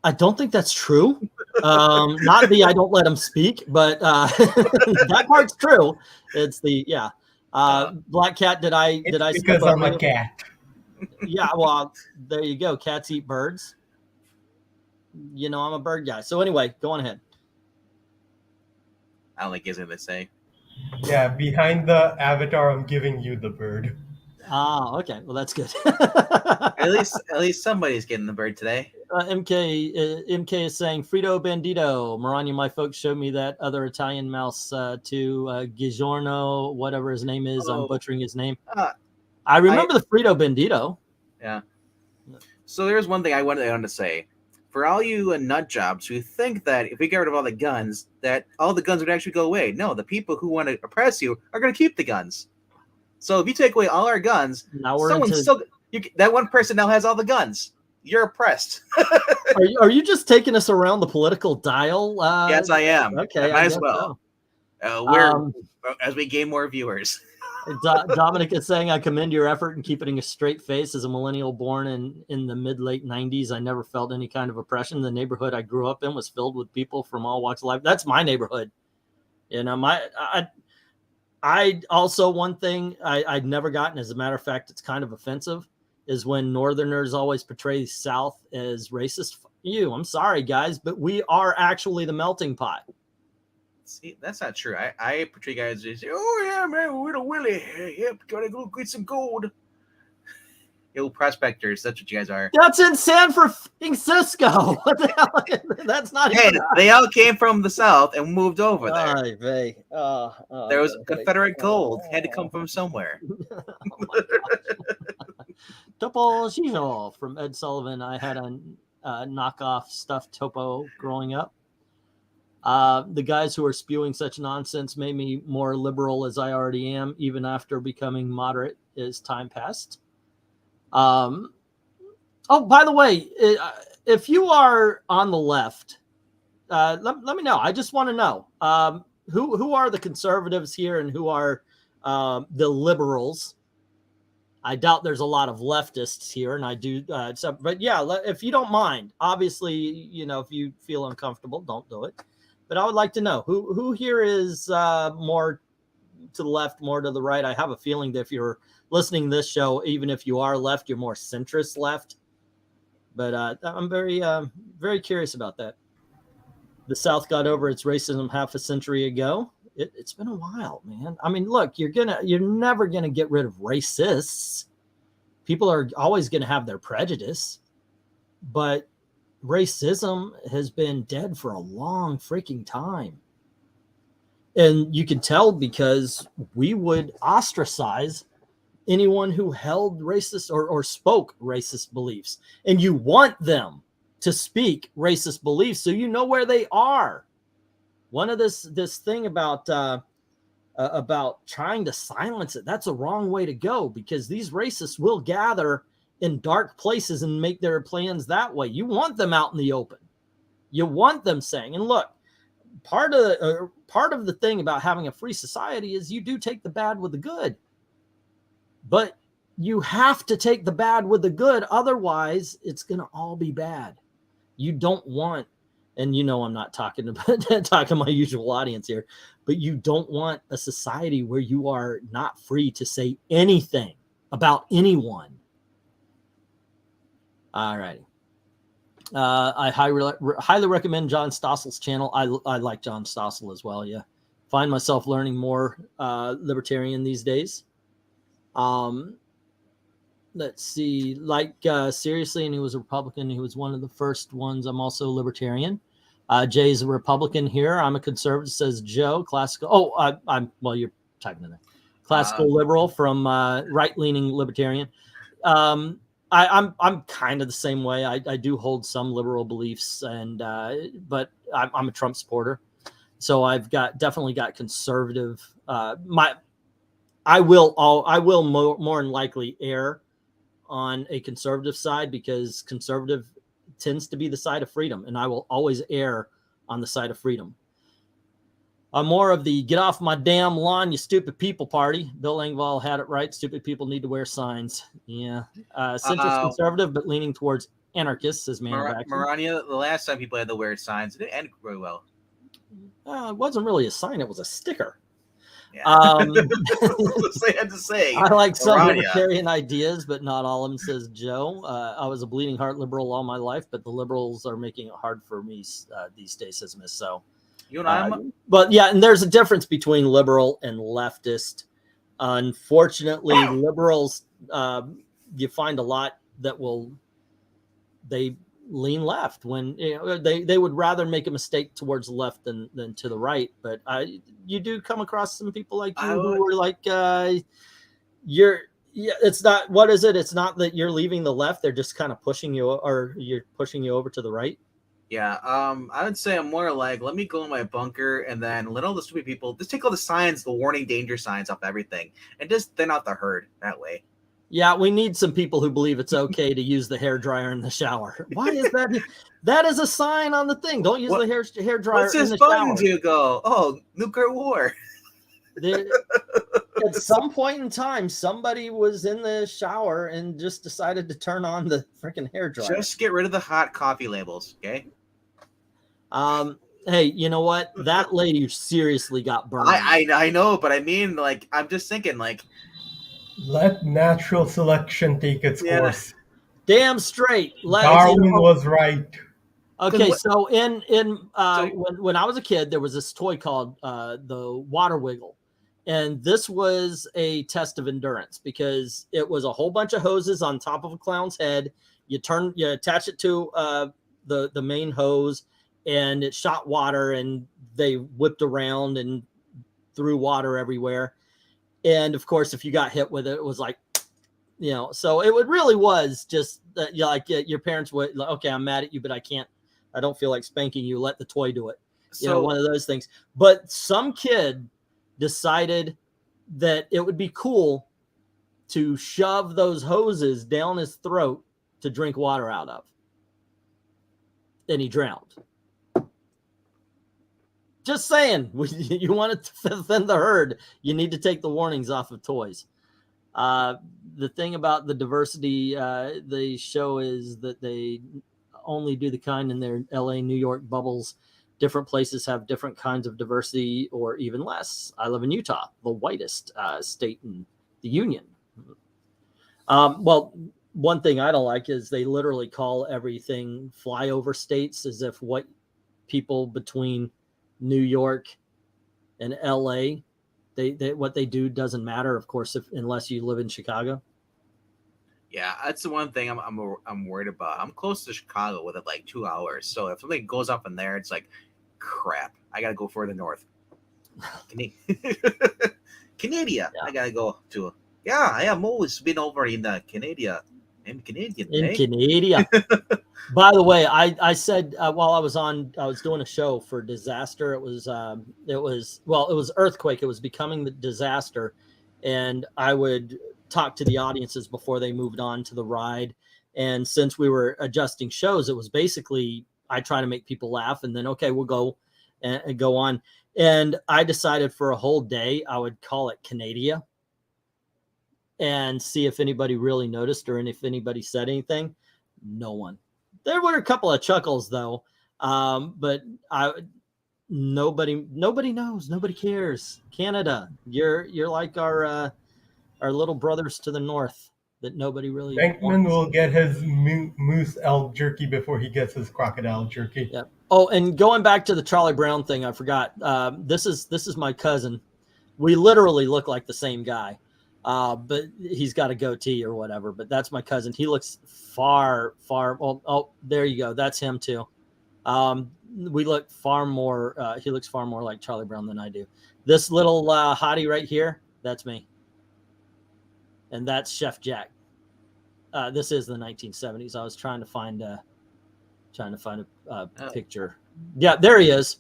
[SPEAKER 1] I don't think that's true. Not I don't let him speak, but that part's true. It's Black Cat. Did I?
[SPEAKER 3] Because I'm a cat.
[SPEAKER 1] Yeah, well, there you go. Cats eat birds. You know, I'm a bird guy. So anyway, go on ahead.
[SPEAKER 2] I don't think he has anything to say.
[SPEAKER 3] Yeah, behind the avatar, I'm giving you the bird.
[SPEAKER 1] Ah, okay. Well, that's good.
[SPEAKER 2] at least somebody's getting the bird today.
[SPEAKER 1] MK is saying Frito Bandito. Maranya, my folks showed me that other Italian mouse to Giorno, whatever his name is. I'm butchering his name. I remember the Frito Bandito.
[SPEAKER 2] Yeah. So there's one thing I wanted to say. For all you nut jobs who think that if we get rid of all the guns, that all the guns would actually go away. No, the people who want to oppress you are going to keep the guns. So if you take away all our guns, that one person now has all the guns. You're oppressed.
[SPEAKER 1] Are you just taking us around the political dial?
[SPEAKER 2] Yes, I am.
[SPEAKER 1] Okay,
[SPEAKER 2] might as well. So. As we gain more viewers.
[SPEAKER 1] Dominic is saying, I commend your effort in keeping a straight face. As a millennial born in the mid-late 90s, I never felt any kind of oppression. The neighborhood I grew up in was filled with people from all walks of life. That's my neighborhood. You know, I also, one thing I'd never gotten, as a matter of fact, it's kind of offensive, is when Northerners always portray the South as racist. I'm sorry, guys, but we are actually the melting pot.
[SPEAKER 2] See, that's not true. I portray guys as, oh yeah, man, we're the Willie. Yep, gotta go get some gold. Yo, prospectors, that's what you guys are.
[SPEAKER 1] That's in San Francisco. What the hell? That's not
[SPEAKER 2] Hey,
[SPEAKER 1] even.
[SPEAKER 2] they all came from the south and moved over there.
[SPEAKER 1] Ay, vey.
[SPEAKER 2] There was Confederate gold. Had to come from somewhere.
[SPEAKER 1] Topo Shijo from Ed Sullivan. I had a knockoff stuffed Topo growing up. The guys who are spewing such nonsense made me more liberal as I already am, even after becoming moderate as time passed. Oh, by the way, if you are on the left, let me know. I just want to know who are the conservatives here and who are the liberals. I doubt there's a lot of leftists here, and I do. But yeah, if you don't mind, obviously, you know, if you feel uncomfortable, don't do it. But I would like to know who here is more to the left, more to the right. I have a feeling that if you're listening to this show, even if you are left, you're more centrist left. But I'm very curious about that. The South got over its racism half a century ago. It's been a while, man. I mean, look, you're never gonna get rid of racists. People are always gonna have their prejudice, but racism has been dead for a long freaking time. And you can tell because we would ostracize anyone who held racist or spoke racist beliefs. And you want them to speak racist beliefs so you know where they are. One of this thing about trying to silence it, that's a wrong way to go, because these racists will gather in dark places and make their plans that way. You want them out in the open. You want them saying, and look, part of the thing about having a free society is you do take the bad with the good, but you have to take the bad with the good. Otherwise it's going to all be bad. You don't want, and you know, I'm not talking to my usual audience here, but you don't want a society where you are not free to say anything about anyone. All righty. I highly recommend John Stossel's channel. I like John Stossel as well. Yeah. Find myself learning more libertarian these days. Let's see, seriously, and he was a Republican. He was one of the first ones. I'm also a libertarian. Jay's a Republican here. I'm a conservative, says Joe. Classical. Oh, well, you're typing in there. Classical liberal from right-leaning libertarian. I'm kind of the same way. I do hold some liberal beliefs, and but I'm a Trump supporter, so I've definitely got conservative. I will more than likely err on a conservative side, because conservative tends to be the side of freedom, and I will always err on the side of freedom. I'm more of the get off my damn lawn, you stupid people party. Bill Engvall had it right. Stupid people need to wear signs. Yeah. Centrist conservative, but leaning towards anarchists, says
[SPEAKER 2] Maranya, the last time people had to wear signs, it didn't end very well.
[SPEAKER 1] It wasn't really a sign. It was a sticker.
[SPEAKER 2] Yeah. I had to say.
[SPEAKER 1] I like some libertarian ideas, but not all of them, says Joe. I was a bleeding heart liberal all my life, but the liberals are making it hard for me these days, says Miss So.
[SPEAKER 2] You and I,
[SPEAKER 1] but yeah, and there's a difference between liberal and leftist. Unfortunately, liberals, you find a lot that they lean left when they would rather make a mistake towards the left than to the right. But you do come across some people like you who are like it's not, what is it? It's not that you're leaving the left. They're just kind of pushing you, or you're pushing you over to the right.
[SPEAKER 2] Yeah, I would say I'm more like, let me go in my bunker and then let all the stupid people just take all the signs, the warning danger signs off everything, and just thin out the herd that way.
[SPEAKER 1] Yeah, we need some people who believe it's okay to use the hairdryer in the shower. Why is that? That is a sign on the thing. Don't use the hairdryer in the shower. What's this button
[SPEAKER 2] to go? Oh, nuclear war.
[SPEAKER 1] At some point in time, somebody was in the shower and just decided to turn on the freaking hairdryer.
[SPEAKER 2] Just get rid of the hot coffee labels, okay?
[SPEAKER 1] Hey, you know what? That lady seriously got burned.
[SPEAKER 2] I know, but I mean, like, I'm just thinking, like,
[SPEAKER 3] let natural selection take its course.
[SPEAKER 1] Damn straight.
[SPEAKER 3] Darwin was right.
[SPEAKER 1] Okay, so when I was a kid, there was this toy called the Water Wiggle, And this was a test of endurance because it was a whole bunch of hoses on top of a clown's head. You attach it to the main hose, and it shot water, and they whipped around and threw water everywhere. And of course, if you got hit with it, it was like, so it really was just that, like your parents would, like, okay, I'm mad at you, but I don't feel like spanking you. Let the toy do it.
[SPEAKER 2] So,
[SPEAKER 1] One of those things. But some kid decided that it would be cool to shove those hoses down his throat to drink water out of. And he drowned. Just saying, you want to thin the herd, you need to take the warnings off of toys. The thing about the diversity, the show is that they only do the kind in their LA, New York bubbles. Different places have different kinds of diversity, or even less. I live in Utah, the whitest state in the union. Well, one thing I don't like is they literally call everything flyover states, as if what people between New York and LA, what they do doesn't matter, of course, unless you live in Chicago.
[SPEAKER 2] Yeah, that's the one thing I'm worried about. I'm close to Chicago with it like 2 hours. So if something goes up in there, it's like, crap, I gotta go further north. Canada. Yeah. I gotta go to. Yeah, I have always been over in Canada. I'm Canadian.
[SPEAKER 1] In Canada. By the way, I said while I was doing a show for Disaster. It was Earthquake. It was becoming the Disaster, and I would talk to the audiences before they moved on to the ride. And since we were adjusting shows, it was basically I try to make people laugh, and then okay, we'll go and go on. And I decided for a whole day I would call it Canada and see if anybody really noticed or if anybody said anything. No one. There were a couple of chuckles though, but nobody knows, nobody cares. Canada, you're like our little brothers to the north that nobody really
[SPEAKER 3] VENKMAN will get his moose elk jerky before he gets his crocodile jerky.
[SPEAKER 1] Yeah. Oh, and going back to the Charlie Brown thing, I forgot. This is my cousin. We literally look like the same guy, but he's got a goatee or whatever. But that's my cousin. He looks far. Well, oh, there you go. That's him too. We look far more. He looks far more like Charlie Brown than I do. This little hottie right here, that's me. And that's Chef Jack. This is the 1970s. I was trying to find a picture. Yeah, there he is.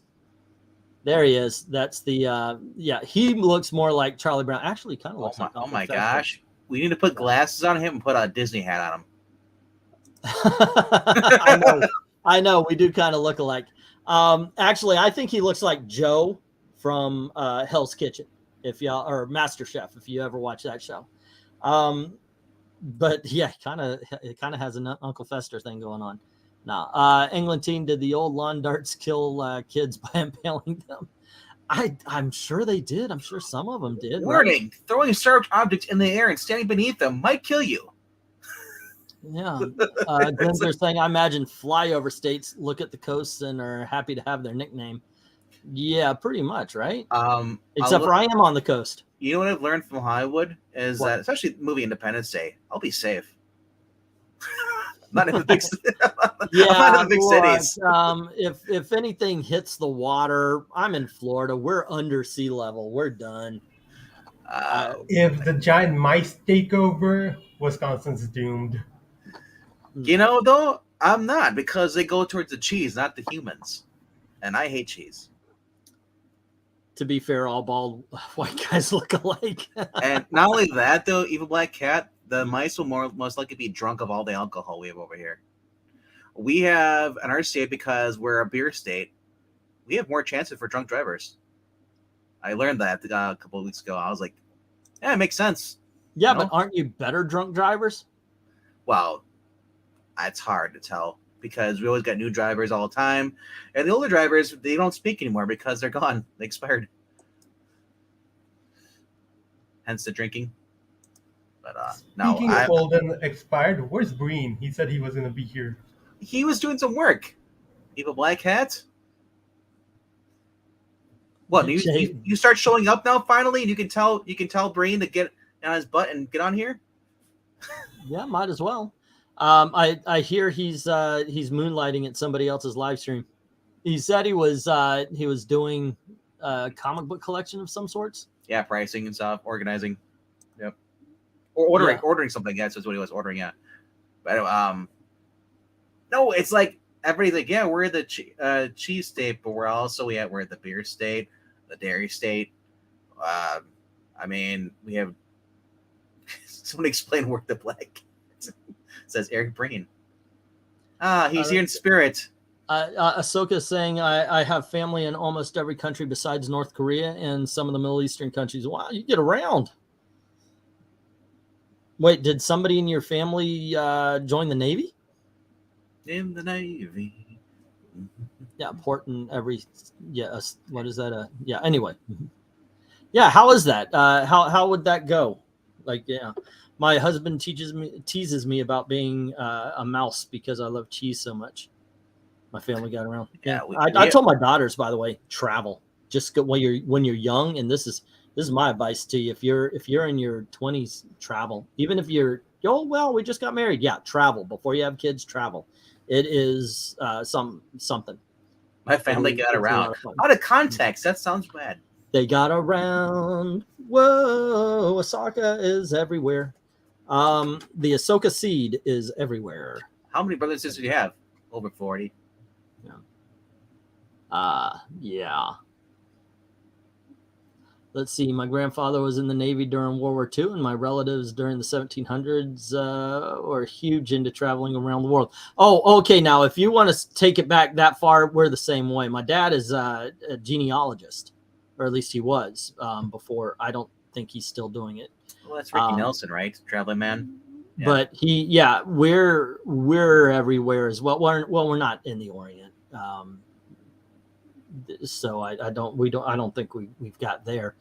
[SPEAKER 1] There he is. That's the he looks more like Charlie Brown. Actually, kind of looks like
[SPEAKER 2] oh my gosh. We need to put glasses on him and put a Disney hat on him.
[SPEAKER 1] I know. We do kind of look alike. Actually, I think he looks like Joe from Hell's Kitchen, if y'all, or Master Chef, if you ever watch that show. But yeah, it kind of has an Uncle Fester thing going on. Now, England team, did the old lawn darts kill kids by impaling them? I'm sure they did. I'm sure some of them did.
[SPEAKER 2] Warning: right? Throwing sharp objects in the air and standing beneath them might kill you.
[SPEAKER 1] Yeah. Glenn's saying, I imagine flyover states look at the coasts and are happy to have their nickname. Yeah, pretty much, right? Except for I am on the coast.
[SPEAKER 2] You know what I've learned from Hollywood is that, especially the movie Independence Day, I'll be safe. Not in the big, not in the big cities.
[SPEAKER 1] If anything hits the water, I'm in Florida. We're under sea level. We're done.
[SPEAKER 3] If the giant mice take over, Wisconsin's doomed.
[SPEAKER 2] You know, though, I'm not, because they go towards the cheese, not the humans. And I hate cheese.
[SPEAKER 1] To be fair, all bald white guys look alike.
[SPEAKER 2] And not only that, though, even Black Cat, the mice will most likely be drunk of all the alcohol we have over here. We have, in our state, because we're a beer state, we have more chances for drunk drivers. I learned that a couple of weeks ago. I was like, yeah, it makes sense.
[SPEAKER 1] Yeah, but aren't you better drunk drivers?
[SPEAKER 2] Well, it's hard to tell, because we always got new drivers all the time. And the older drivers, they don't speak anymore because they're gone. They expired. Hence the drinking. But no.
[SPEAKER 3] Speaking of old and expired, where's BREEN? He said he was going to be here.
[SPEAKER 2] He was doing some work. Evil Black Hat? What you start showing up now finally, and you can tell Breen to get on his butt and get on here.
[SPEAKER 1] Yeah, might as well. I hear he's moonlighting at somebody else's live stream. He said he was doing a comic book collection of some sorts.
[SPEAKER 2] Yeah, pricing and stuff, organizing. Yep. Or ordering something. Yes, is what he was ordering. Yeah. But no, it's like everybody's like, yeah, we're the cheese state, but we're the beer state, the dairy state. I mean, we have. Someone explain where the black says Eric Breen. He's here in spirit.
[SPEAKER 1] Ahsoka saying, I have family in almost every country besides North Korea and some of the Middle Eastern countries. Wow, you get around. Wait, did somebody in your family join the Navy?
[SPEAKER 2] In the Navy.
[SPEAKER 1] Yeah, port in every. Yeah, what is that? Yeah. Anyway. Yeah, how is that? How would that go? Like, yeah, my husband teases me about being a mouse because I love cheese so much. My family got around. Yeah, I told my daughters, by the way, travel. Just go when you're young, and this is my advice to you. If you're in your 20s, travel. Even if you're we just got married. Yeah, travel before you have kids. Travel. It is something.
[SPEAKER 2] My family got around. Out of context, that sounds bad.
[SPEAKER 1] They got around. Whoa, Ahsoka is everywhere. The Ahsoka seed is everywhere.
[SPEAKER 2] How many brothers and sisters do you have? Over 40.
[SPEAKER 1] Yeah. Let's see. My grandfather was in the Navy during World War II, and my relatives during the 1700s were huge into traveling around the world. Oh, okay. Now, if you want to take it back that far, we're the same way. My dad is a genealogist. Or at least he was before. I don't think he's still doing it.
[SPEAKER 2] Well, that's Ricky Nelson, right? Traveling man.
[SPEAKER 1] Yeah. But we're everywhere as well. We're not in the Orient, so I don't think we've got there.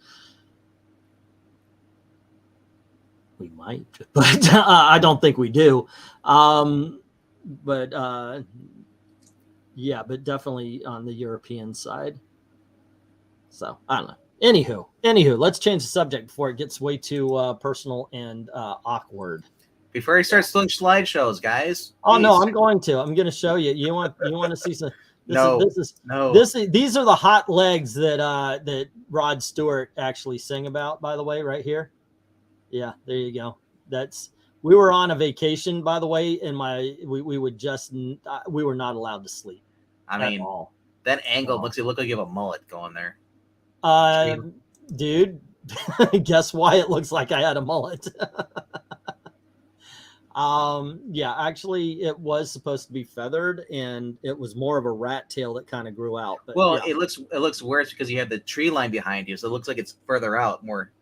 [SPEAKER 1] We might, but I don't think we do. But definitely on the European side. So I don't know. Anywho, let's change the subject before it gets way too personal and awkward.
[SPEAKER 2] Before he starts doing slideshows, guys.
[SPEAKER 1] Oh no, I'm going to show you. You want to see some? These are the hot legs that Rod Stewart actually sang about. By the way, right here. Yeah, there you go. We were on a vacation, by the way, and we were not allowed to sleep.
[SPEAKER 2] I mean, that angle makes it look like you have a mullet going there.
[SPEAKER 1] Dude, guess why it looks like I had a mullet? Yeah, actually it was supposed to be feathered, and it was more of a rat tail that kind of grew out. But
[SPEAKER 2] well, yeah. It looks worse because you have the tree line behind you, so it looks like it's further out, more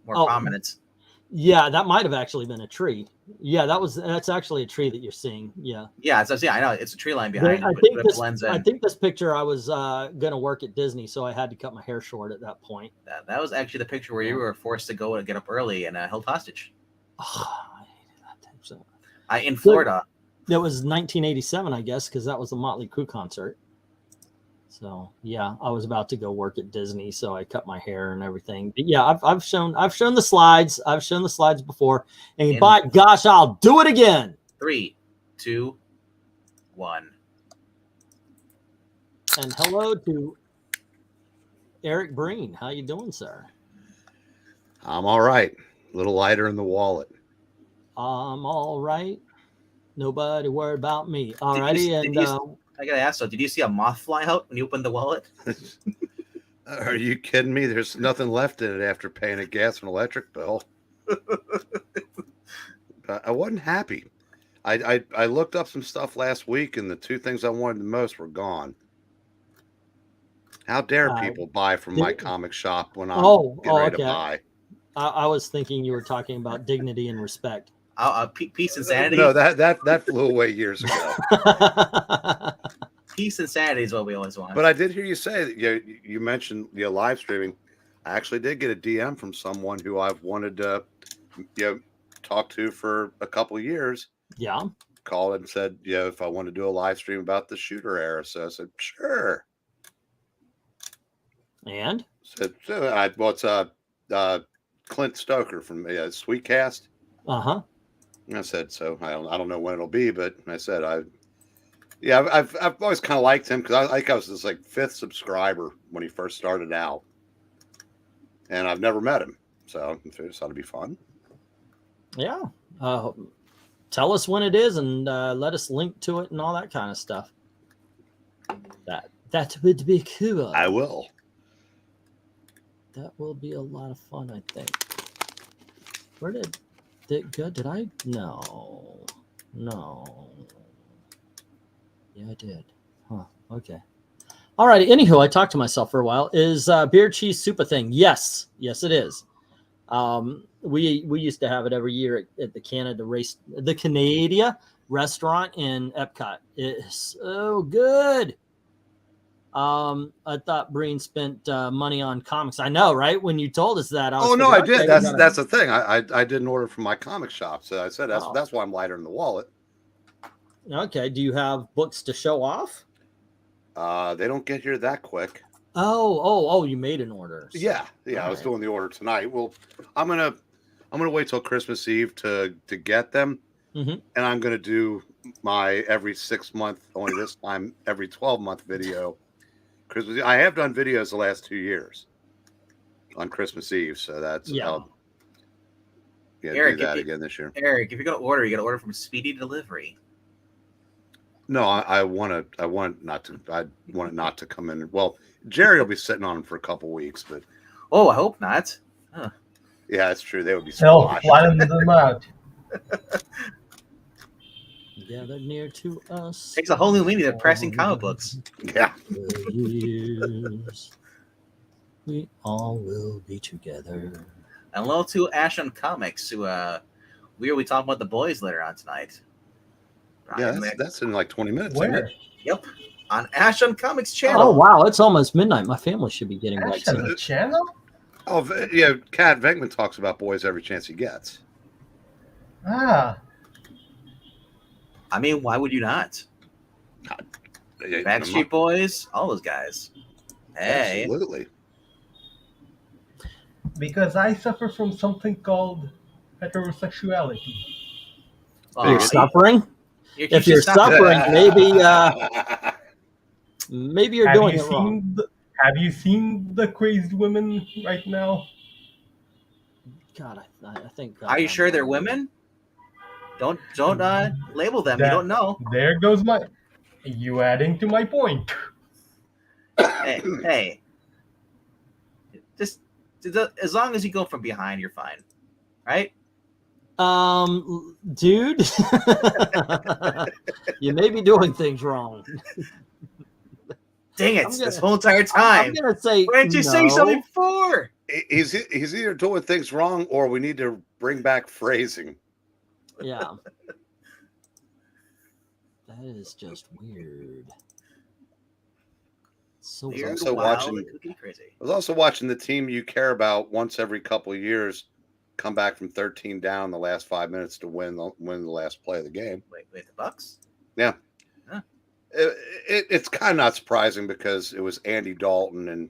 [SPEAKER 2] prominence.
[SPEAKER 1] Yeah, that might have actually been a tree. Yeah, that's actually a tree that you're seeing. Yeah.
[SPEAKER 2] Yeah, I know it's a tree line behind.
[SPEAKER 1] I think this picture I was gonna work at Disney, so I had to cut my hair short at that point.
[SPEAKER 2] That was actually the picture where you were forced to go and get up early and held hostage.
[SPEAKER 1] Oh, I hated that time so
[SPEAKER 2] much. In Florida.
[SPEAKER 1] It was 1987, I guess, because that was the Motley Crue concert. So yeah, I was about to go work at Disney, so I cut my hair and everything. But yeah, I've shown the slides. I've shown the slides before, and by gosh, I'll do it again.
[SPEAKER 2] 3, 2, 1.
[SPEAKER 1] And hello to Eric Breen. How you doing, sir?
[SPEAKER 4] I'm all right. A little lighter in the wallet.
[SPEAKER 1] I'm all right. Nobody worry about me. All righty,
[SPEAKER 2] I gotta ask though, did you see a moth fly out when you opened the wallet?
[SPEAKER 4] Are you kidding me? There's nothing left in it after paying a gas and electric bill. I wasn't happy. I looked up some stuff last week, and the two things I wanted the most were gone. How dare people buy from my comic shop when I'm getting ready to buy?
[SPEAKER 1] I was thinking you were talking about dignity and respect.
[SPEAKER 2] Peace and sanity.
[SPEAKER 4] No, that flew away years ago.
[SPEAKER 2] Peace and sanity is what we always want.
[SPEAKER 4] But I did hear you say that you mentioned live streaming. I actually did get a DM from someone who I've wanted to talk to for a couple of years.
[SPEAKER 1] Yeah.
[SPEAKER 4] Called and said, if I want to do a live stream about the shooter era. So I said, sure.
[SPEAKER 1] And
[SPEAKER 4] Well, it's Clint Stoker from Sweetcast.
[SPEAKER 1] uh-huh.
[SPEAKER 4] I said so. I don't know when it'll be, but I said I've always kind of liked him because I was his like 5th subscriber when he first started out, and I've never met him, so I thought it'd be fun.
[SPEAKER 1] Yeah. Tell us when it is, and let us link to it and all that kind of stuff. That would be cool.
[SPEAKER 4] I will.
[SPEAKER 1] That will be a lot of fun, I think. Where did it go? Did I? No. Yeah, I did. Huh. Okay. All right. Anywho, I talked to myself for a while. Is beer cheese soup a thing? Yes. Yes, it is. We used to have it every year at the Canada restaurant in Epcot. It's so good. I thought Breen spent money on comics. I know, right? When you told us that,
[SPEAKER 4] I did. That's the thing. I didn't order from my comic shop, so I said that's why I'm lighter in the wallet.
[SPEAKER 1] Okay. Do you have books to show off?
[SPEAKER 4] They don't get here that quick.
[SPEAKER 1] Oh! You made an order. So.
[SPEAKER 4] Yeah. I was doing the order tonight. Well, I'm gonna wait till Christmas Eve to get them, and I'm gonna do my every 6 month, only this time every 12-month video. Christmas. I have done videos the last 2 years on Christmas Eve, so that's
[SPEAKER 2] Eric,
[SPEAKER 4] do that again this year.
[SPEAKER 2] Eric, if you're gonna order, you gotta order from Speedy Delivery.
[SPEAKER 4] No, I want it not to come in. Well, Jerry will be sitting on them for a couple weeks, but
[SPEAKER 2] I hope not. Huh.
[SPEAKER 4] Yeah, that's true. They would be
[SPEAKER 3] They'll
[SPEAKER 4] squashed.
[SPEAKER 3] flatten them out.
[SPEAKER 1] Yeah, they're near to us.
[SPEAKER 2] Takes a whole new meaning of pressing comic books.
[SPEAKER 4] Yeah.
[SPEAKER 1] Years, we all will be together.
[SPEAKER 2] And hello to Ash on Comics, who we will be talking about The Boys later on tonight.
[SPEAKER 4] Yeah, that's in like 20 minutes.
[SPEAKER 3] Where?
[SPEAKER 2] Yep. On Ash on Comics channel.
[SPEAKER 1] Oh wow, it's almost midnight. My family should be getting back
[SPEAKER 3] Ash on
[SPEAKER 1] to
[SPEAKER 3] the channel?
[SPEAKER 4] Oh, yeah. Kat VENKMAN talks about Boys every chance he gets.
[SPEAKER 3] Ah.
[SPEAKER 2] I mean, why would you not? Backstreet Boys, all those guys. Hey.
[SPEAKER 4] Absolutely.
[SPEAKER 3] Because I suffer from something called heterosexuality.
[SPEAKER 1] You're suffering? If you're suffering, maybe you're doing it wrong.
[SPEAKER 3] Have you seen the crazed women right now?
[SPEAKER 1] God, I think.
[SPEAKER 2] Are you sure they're women? Don't label them. You don't know.
[SPEAKER 3] There goes you adding to my point.
[SPEAKER 2] Hey. Just as long as you go from behind, you're fine, right?
[SPEAKER 1] Dude, you may be doing things wrong.
[SPEAKER 2] Dang it! This whole entire time,
[SPEAKER 1] I'm gonna say.
[SPEAKER 2] Why didn't you say something before?
[SPEAKER 4] He's either doing things wrong, or we need to bring back phrasing.
[SPEAKER 1] Yeah, that is just weird. So
[SPEAKER 2] weird,
[SPEAKER 4] also
[SPEAKER 2] wild,
[SPEAKER 4] crazy. I was also watching the team you care about once every couple of years come back from 13 down in the last 5 minutes to win the last play of the game.
[SPEAKER 2] Wait, the Bucks?
[SPEAKER 4] Yeah.
[SPEAKER 2] Huh.
[SPEAKER 4] It's kind of not surprising because it was Andy Dalton, and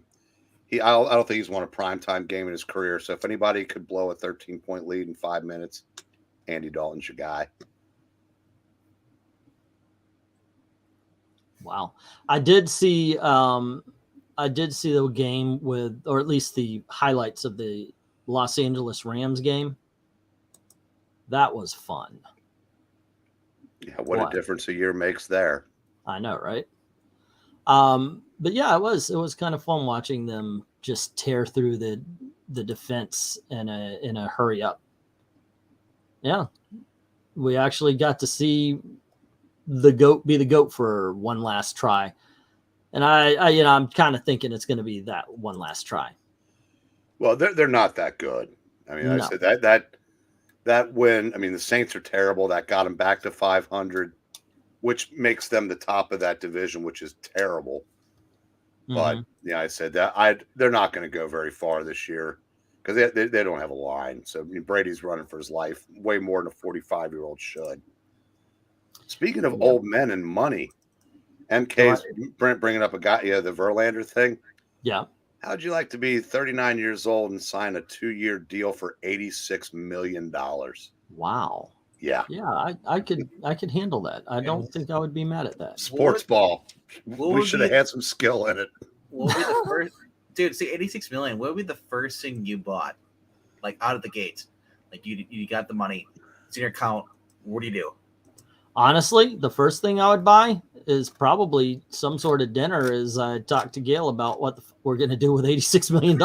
[SPEAKER 4] I don't think he's won a primetime game in his career. So if anybody could blow a 13-point lead in 5 minutes, Andy Dalton's your guy.
[SPEAKER 1] Wow. I did see the game with, or at least the highlights of the Los Angeles Rams game. That was fun.
[SPEAKER 4] Yeah, what a difference a year makes there.
[SPEAKER 1] I know, right? But yeah, it was kind of fun watching them just tear through the defense in a hurry up. Yeah. We actually got to see the GOAT be the GOAT for one last try. And I'm kind of thinking it's going to be that one last try.
[SPEAKER 4] Well, they're not that good. I mean, I said that win. I mean, the Saints are terrible. That got them back to 500, which makes them the top of that division, which is terrible. But yeah, I said that they're not going to go very far this year because they don't have a line. So I mean, Brady's running for his life way more than a 45-year-old should. Speaking of old men and money, MK's bringing up the Verlander thing.
[SPEAKER 1] Yeah.
[SPEAKER 4] How'd you like to be 39 years old and sign a 2-year deal for $86 million?
[SPEAKER 1] Wow.
[SPEAKER 4] Yeah.
[SPEAKER 1] Yeah, I could handle that. I don't think I would be mad at that.
[SPEAKER 4] Sports ball. We should have had some skill in it.
[SPEAKER 2] What would be the first, dude? See, 86 million. What would be the first thing you bought, like out of the gate? Like you got the money, it's in your account. What do you do?
[SPEAKER 1] Honestly, the first thing I would buy is probably some sort of dinner. As I talk to Gail about what we're going to do with $86 million.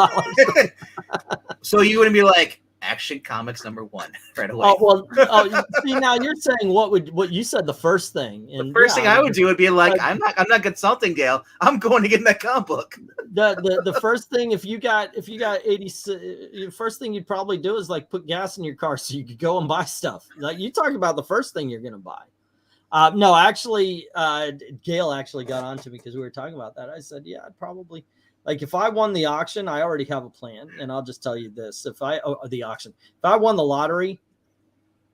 [SPEAKER 2] So you wouldn't be like Action Comics #1 right away?
[SPEAKER 1] Oh well. See, now you're saying what you said the first thing. And
[SPEAKER 2] the first thing I would do would be like, I'm not consulting Gail. I'm going to get in that comic book.
[SPEAKER 1] The first thing, if you got 86, the first thing you'd probably do is like put gas in your car so you could go and buy stuff. Like you talk about the first thing you're going to buy. No, actually, Gail actually got onto me because we were talking about that. I said, yeah, I'd probably, like, if I won the auction, I already have a plan. And I'll just tell you this. If I won the lottery,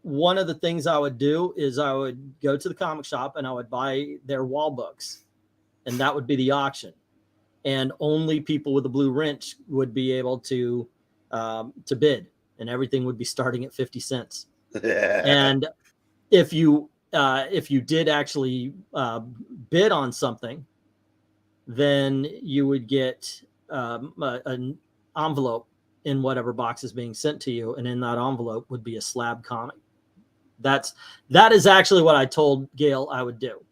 [SPEAKER 1] one of the things I would do is I would go to the comic shop and I would buy their wall books. And that would be the auction. And only people with a blue wrench would be able to bid. And everything would be starting at 50 cents. And if you did actually bid on something, then you would get an envelope in whatever box is being sent to you, and in that envelope would be a slab comic. That is actually what I told Gail I would do.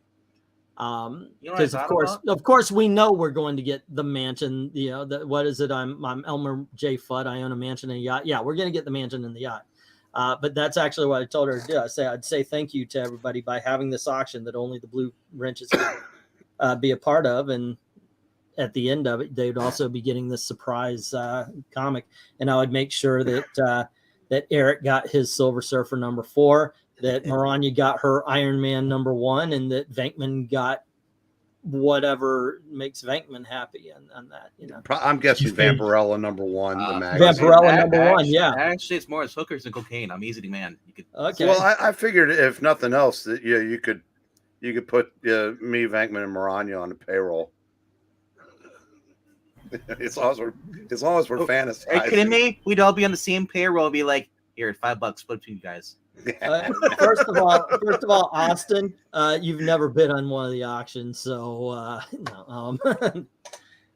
[SPEAKER 1] Because of course we know we're going to get the mansion. You know, what is it? I'm Elmer J. Fudd. I own a mansion and a yacht. Yeah, we're going to get the mansion and the yacht. But that's actually what I told her to do. I'd say thank you to everybody by having this auction that only the blue wrenches can be a part of. And at the end of it, they'd also be getting this surprise comic. And I would make sure that that Eric got his Silver Surfer #4, that Maranya got her Iron Man #1, and that Venkman got whatever makes Venkman happy and that, you know.
[SPEAKER 4] I'm guessing Vampirella #1, the magazine.
[SPEAKER 1] Vampirella #1, yeah.
[SPEAKER 2] Actually, it's more as hookers and cocaine. I'm easy to man. You could.
[SPEAKER 1] Okay.
[SPEAKER 4] Well, I figured if nothing else, that you could put me, Venkman, and Maranya on the payroll. As long as we're fantasizing.
[SPEAKER 2] Are you kidding me? We'd all be on the same payroll and be like, here, $5, split between you guys.
[SPEAKER 1] First of all, Austin, you've never been on one of the auctions, so no.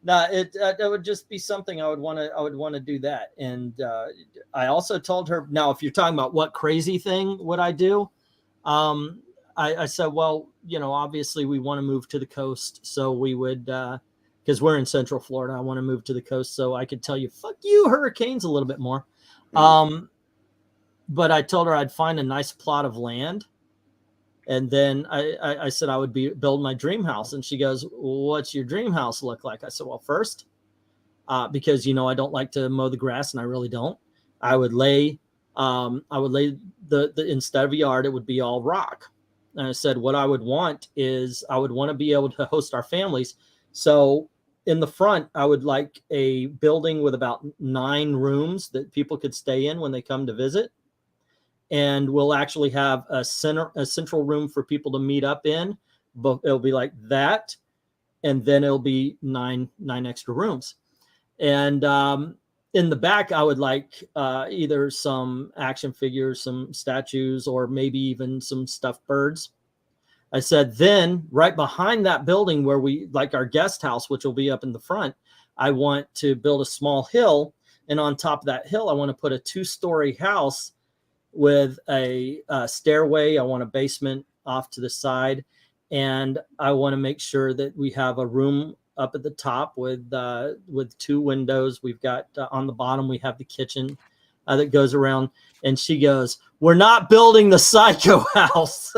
[SPEAKER 1] No, it would just be something I would want to do that. And I also told her, now if you're talking about what crazy thing would I do, I said, well, you know, obviously we want to move to the coast, so we would, because we're in Central Florida, I want to move to the coast so I could tell you, fuck you, hurricanes a little bit more. But I told her I'd find a nice plot of land. And then I said I would build my dream house. And she goes, well, what's your dream house look like? I said, well, first, because, you know, I don't like to mow the grass, and I really don't. I would lay the instead of a yard, it would be all rock. And I said, what I would want is I would want to be able to host our families. So in the front, I would like a building with about 9 rooms that people could stay in when they come to visit. And we'll actually have a central room for people to meet up in, but it'll be like that. And then it'll be nine extra rooms. And in the back, I would like either some action figures, some statues, or maybe even some stuffed birds. I said, then right behind that building where we like our guest house, which will be up in the front, I want to build a small hill. And on top of that hill, I want to put a 2-story house with a stairway. I want a basement off to the side. And I want to make sure that we have a room up at the top with 2 windows. We've got on the bottom, we have the kitchen that goes around. And she goes, we're not building the Psycho house.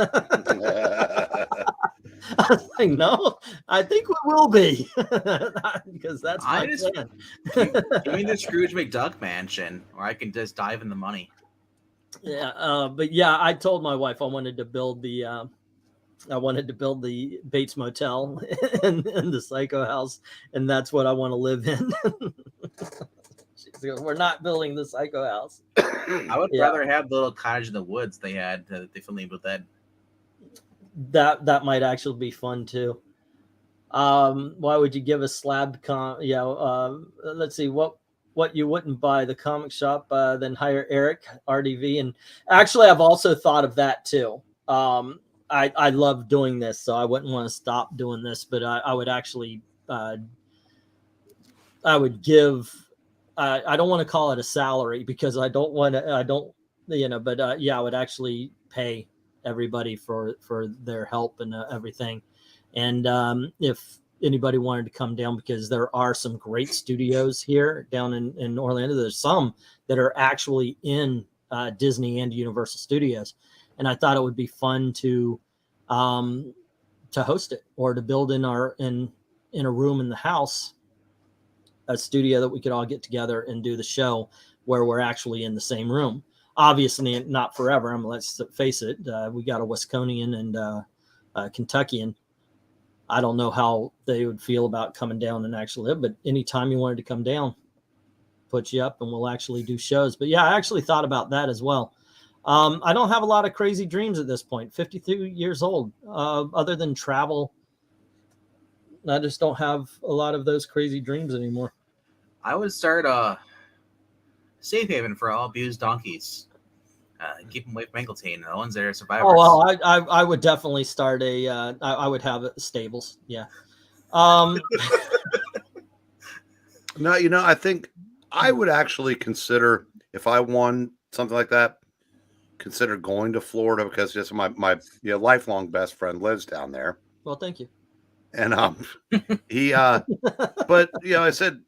[SPEAKER 1] I was like, no, I think we will be. Because that's my plan.
[SPEAKER 2] Give me the Scrooge McDuck mansion, or I can just dive in the money.
[SPEAKER 1] Yeah, but yeah, I told my wife I wanted to build the Bates Motel and the Psycho house, and that's what I want to live in. She goes, we're not building the Psycho house.
[SPEAKER 2] I would rather have the little cottage in the woods they had. They filmed with that.
[SPEAKER 1] That might actually be fun too. Why would you give a slab let's see what you wouldn't buy the comic shop, then hire Eric RDV. And actually I've also thought of that too. I love doing this, so I wouldn't want to stop doing this, but I would actually I would give I don't want to call it a salary because I don't, but yeah, I would actually pay everybody for their help and everything. And if anybody wanted to come down, because there are some great studios here down in Orlando. There's some that are actually in Disney and Universal Studios. And I thought it would be fun to host it, or to build in a room in the house, a studio that we could all get together and do the show where we're actually in the same room. Obviously not forever. I mean, let's face it. We got a Wisconian and a Kentuckian. I don't know how they would feel about coming down and actually live, but anytime you wanted to come down, put you up and we'll actually do shows. But yeah, I actually thought about that as well. I don't have a lot of crazy dreams at this point. 52 years old. Other than travel, I just don't have a lot of those crazy dreams anymore.
[SPEAKER 2] I would start a safe haven for all abused donkeys. Keep them away from Engeltine, the ones that are survivors.
[SPEAKER 1] Oh, well, I would definitely start I would have stables. Yeah.
[SPEAKER 4] No, I think I would actually consider, if I won something like that, consider going to Florida, because just my lifelong best friend lives down there.
[SPEAKER 1] Well, thank you.
[SPEAKER 4] And he but I said,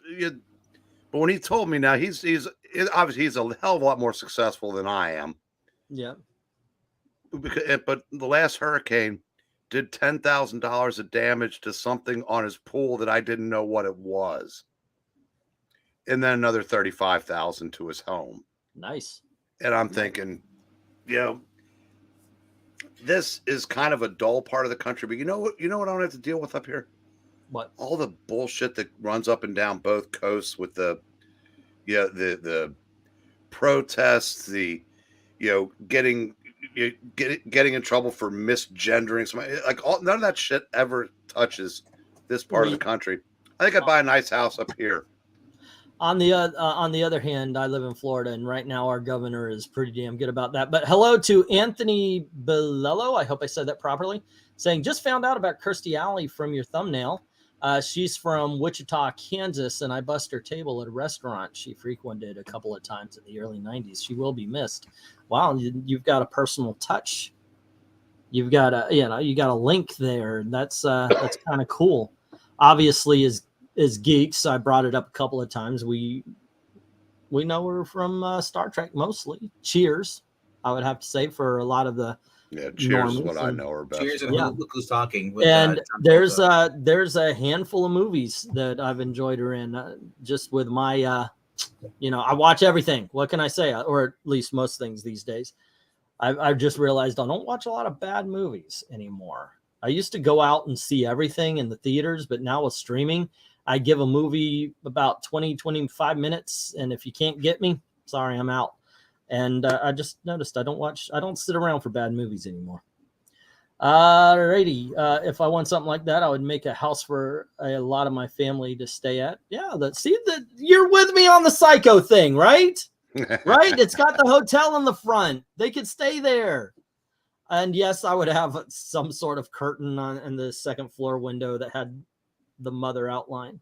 [SPEAKER 4] but when he told me, now he's obviously he's a hell of a lot more successful than I am.
[SPEAKER 1] Yeah.
[SPEAKER 4] But the last hurricane did $10,000 of damage to something on his pool that I didn't know what it was, and then another $35,000 to his home.
[SPEAKER 1] Nice.
[SPEAKER 4] And I'm thinking, this is kind of a dull part of the country, but you know what I don't have to deal with up here?
[SPEAKER 1] What?
[SPEAKER 4] All the bullshit that runs up and down both coasts with the protests, getting in trouble for misgendering somebody. None of that shit ever touches this part of the country. I think I'd buy a nice house up here.
[SPEAKER 1] On the other hand, I live in Florida, and right now our governor is pretty damn good about that. But hello to Anthony Belello. I hope I said that properly. Saying, just found out about Kirstie Alley from your thumbnail. She's from Wichita, Kansas, and I bust her table at a restaurant she frequented a couple of times in the early 90s. She will be missed. Wow, you've got a personal touch. You've got a link there. That's kind of cool. Obviously, as geeks, I brought it up a couple of times. We know her from Star Trek mostly. Cheers, I would have to say, for a lot of the
[SPEAKER 4] Cheers is what I know her best.
[SPEAKER 2] Cheers and Look Who's Talking.
[SPEAKER 1] And there's a handful of movies that I've enjoyed her in. Just with my I watch everything. What can I say? Or at least most things these days. I've just realized I don't watch a lot of bad movies anymore. I used to go out and see everything in the theaters, but now with streaming, I give a movie about 20-25 minutes, and if you can't get me, sorry, I'm out. And I just noticed I don't sit around for bad movies anymore. Alrighty. If I want something like that, I would make a house for a lot of my family to stay at. Yeah, you're with me on the Psycho thing, right? Right? It's got the hotel in the front. They could stay there. And yes, I would have some sort of curtain in the second floor window that had the mother outline.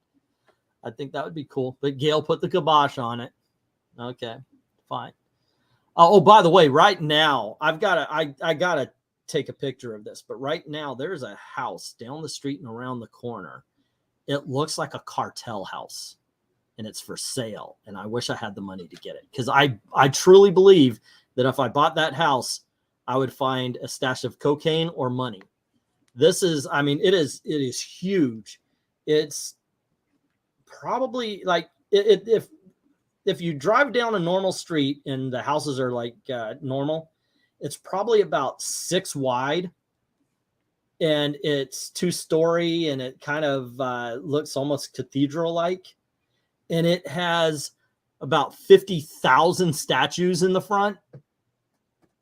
[SPEAKER 1] I think that would be cool. But Gail put the kibosh on it. Okay, fine. Oh, by the way, right now I gotta take a picture of this. But right now there's a house down the street and around the corner. It looks like a cartel house, and it's for sale. And I wish I had the money to get it, because I truly believe that if I bought that house, I would find a stash of cocaine or money. This is, it is huge. It's probably like if you drive down a normal street and the houses are like normal, it's probably about 6 wide, and it's 2-story, and it kind of looks almost cathedral-like, and it has about 50,000 statues in the front.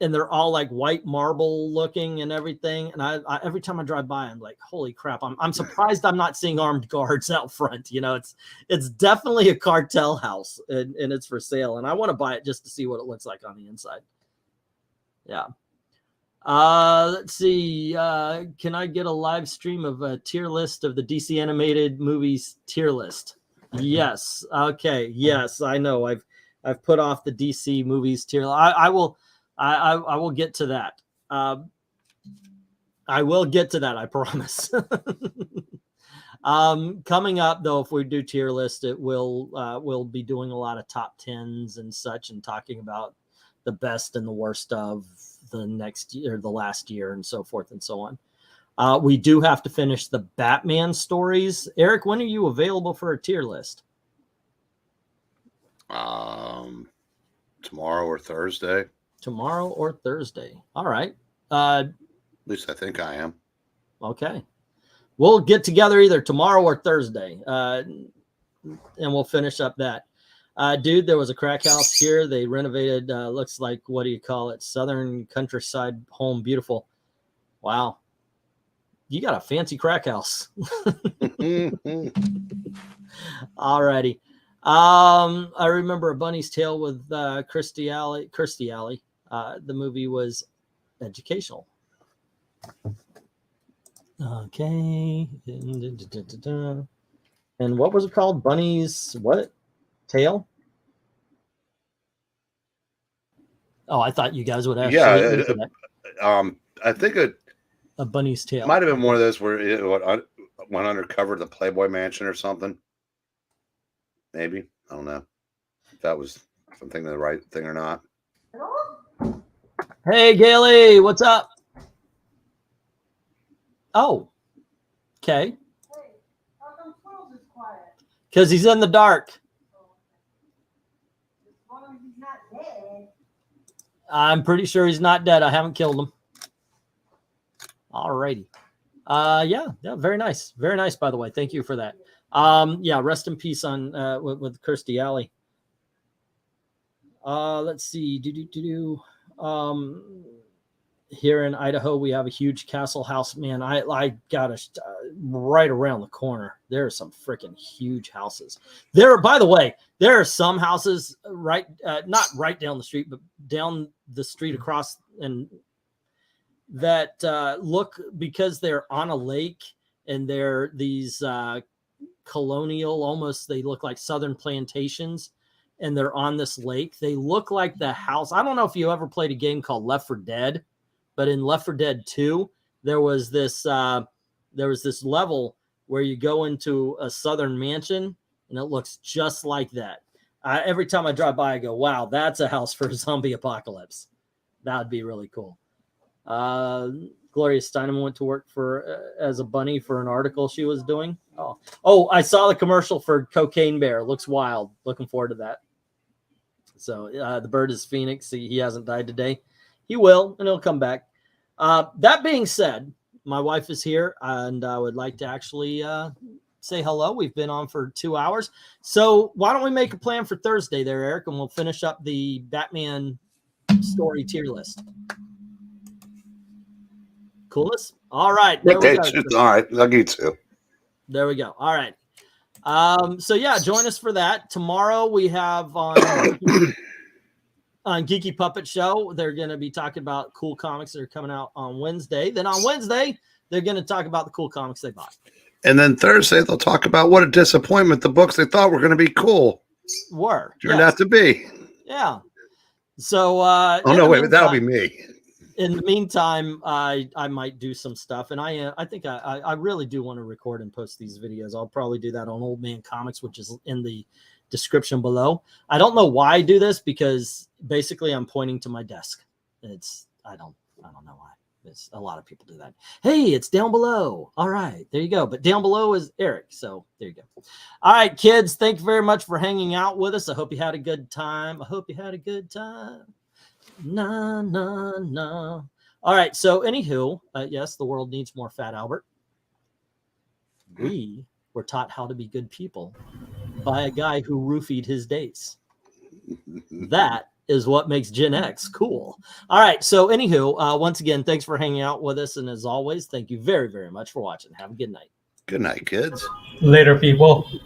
[SPEAKER 1] and they're all like white marble looking and everything. And I every time I drive by, I'm like, holy crap! I'm surprised I'm not seeing armed guards out front. You know, it's definitely a cartel house, and it's for sale. And I want to buy it just to see what it looks like on the inside. Yeah. Let's see. Can I get a live stream of a tier list of the DC animated movies tier list? Yes. Okay. Yes, I know. I've put off the DC movies tier. I will get to that. I will get to that. I promise. Coming up though, if we do tier list, it we'll be doing a lot of top 10s and such, and talking about the best and the worst of the next year, the last year, and so forth and so on. We do have to finish the Batman stories. Eric, when are you available for a tier list?
[SPEAKER 4] Tomorrow or Thursday.
[SPEAKER 1] Tomorrow or Thursday. All right.
[SPEAKER 4] At least I think I am.
[SPEAKER 1] Okay. We'll get together either tomorrow or Thursday, and we'll finish up that. Dude, there was a crack house here. They renovated, looks like, what do you call it? Southern countryside home. Beautiful. Wow. You got a fancy crack house. All righty. I remember A Bunny's Tale with Kirstie Alley. The movie was educational. Okay. And what was it called? Bunny's what? Tail? Oh, I thought you guys would actually.
[SPEAKER 4] Yeah, I think
[SPEAKER 1] A Bunny's Tale
[SPEAKER 4] might have been one of those where it went undercover the Playboy Mansion or something. Maybe, I don't know if that was something the right thing or not.
[SPEAKER 1] Hey, Gailey, what's up? Oh, okay.
[SPEAKER 5] Hey, how come Squirrels is quiet?
[SPEAKER 1] Because he's in the dark.
[SPEAKER 5] As long as he's not dead.
[SPEAKER 1] I'm pretty sure he's not dead. I haven't killed him. All righty. Yeah, very nice. Very nice, by the way. Thank you for that. Yeah, rest in peace on with Kirstie Alley. Let's see. Here in Idaho, we have a huge castle house. Man, I got right around the corner. There are some freaking huge houses. By the way, there are some houses right, not right down the street, but down the street across, and that look, because they're on a lake and they're these colonial, almost, they look like southern plantations, and they're on this lake. They look like the house. I don't know if you ever played a game called Left 4 Dead, but in Left 4 Dead 2, there was this level where you go into a southern mansion, and it looks just like that. Every time I drive by, I go, wow, that's a house for a zombie apocalypse. That would be really cool. Gloria Steinem went to work as a bunny for an article she was doing. Oh, I saw the commercial for Cocaine Bear. Looks wild. Looking forward to that. So the bird is Phoenix. He hasn't died today. He will, and he'll come back. That being said, my wife is here, and I would like to actually say hello. We've been on for 2 hours. So why don't we make a plan for Thursday there, Eric, and we'll finish up the Batman story tier list. Coolest? All right. There we go.
[SPEAKER 4] All right. I'll give you 2.
[SPEAKER 1] There we go. All right. So yeah, join us for that. Tomorrow we have on Geeky Puppet Show, they're going to be talking about cool comics that are coming out on Wednesday. Then on Wednesday, they're going to talk about the cool comics they bought.
[SPEAKER 4] And then Thursday, they'll talk about what a disappointment the books they thought were going to be cool turned out to be.
[SPEAKER 1] Yeah. So
[SPEAKER 4] oh no, wait, that'll be me.
[SPEAKER 1] In the meantime, I might do some stuff, and I think I really do want to record and post these videos. I'll probably do that on Old Man Comics, which is in the description below. I don't know why I do this, because basically I'm pointing to my desk. I don't know why. A lot of people do that. Hey, it's down below. All right, there you go. But down below is Eric. So there you go. All right, kids, thank you very much for hanging out with us. I hope you had a good time. No. All right. So anywho, yes, the world needs more Fat Albert. We were taught how to be good people by a guy who roofied his dates. That is what makes Gen X cool. All right. So anywho, once again, thanks for hanging out with us. And as always, thank you very, very much for watching. Have a good night.
[SPEAKER 4] Good night, kids.
[SPEAKER 3] Later, people.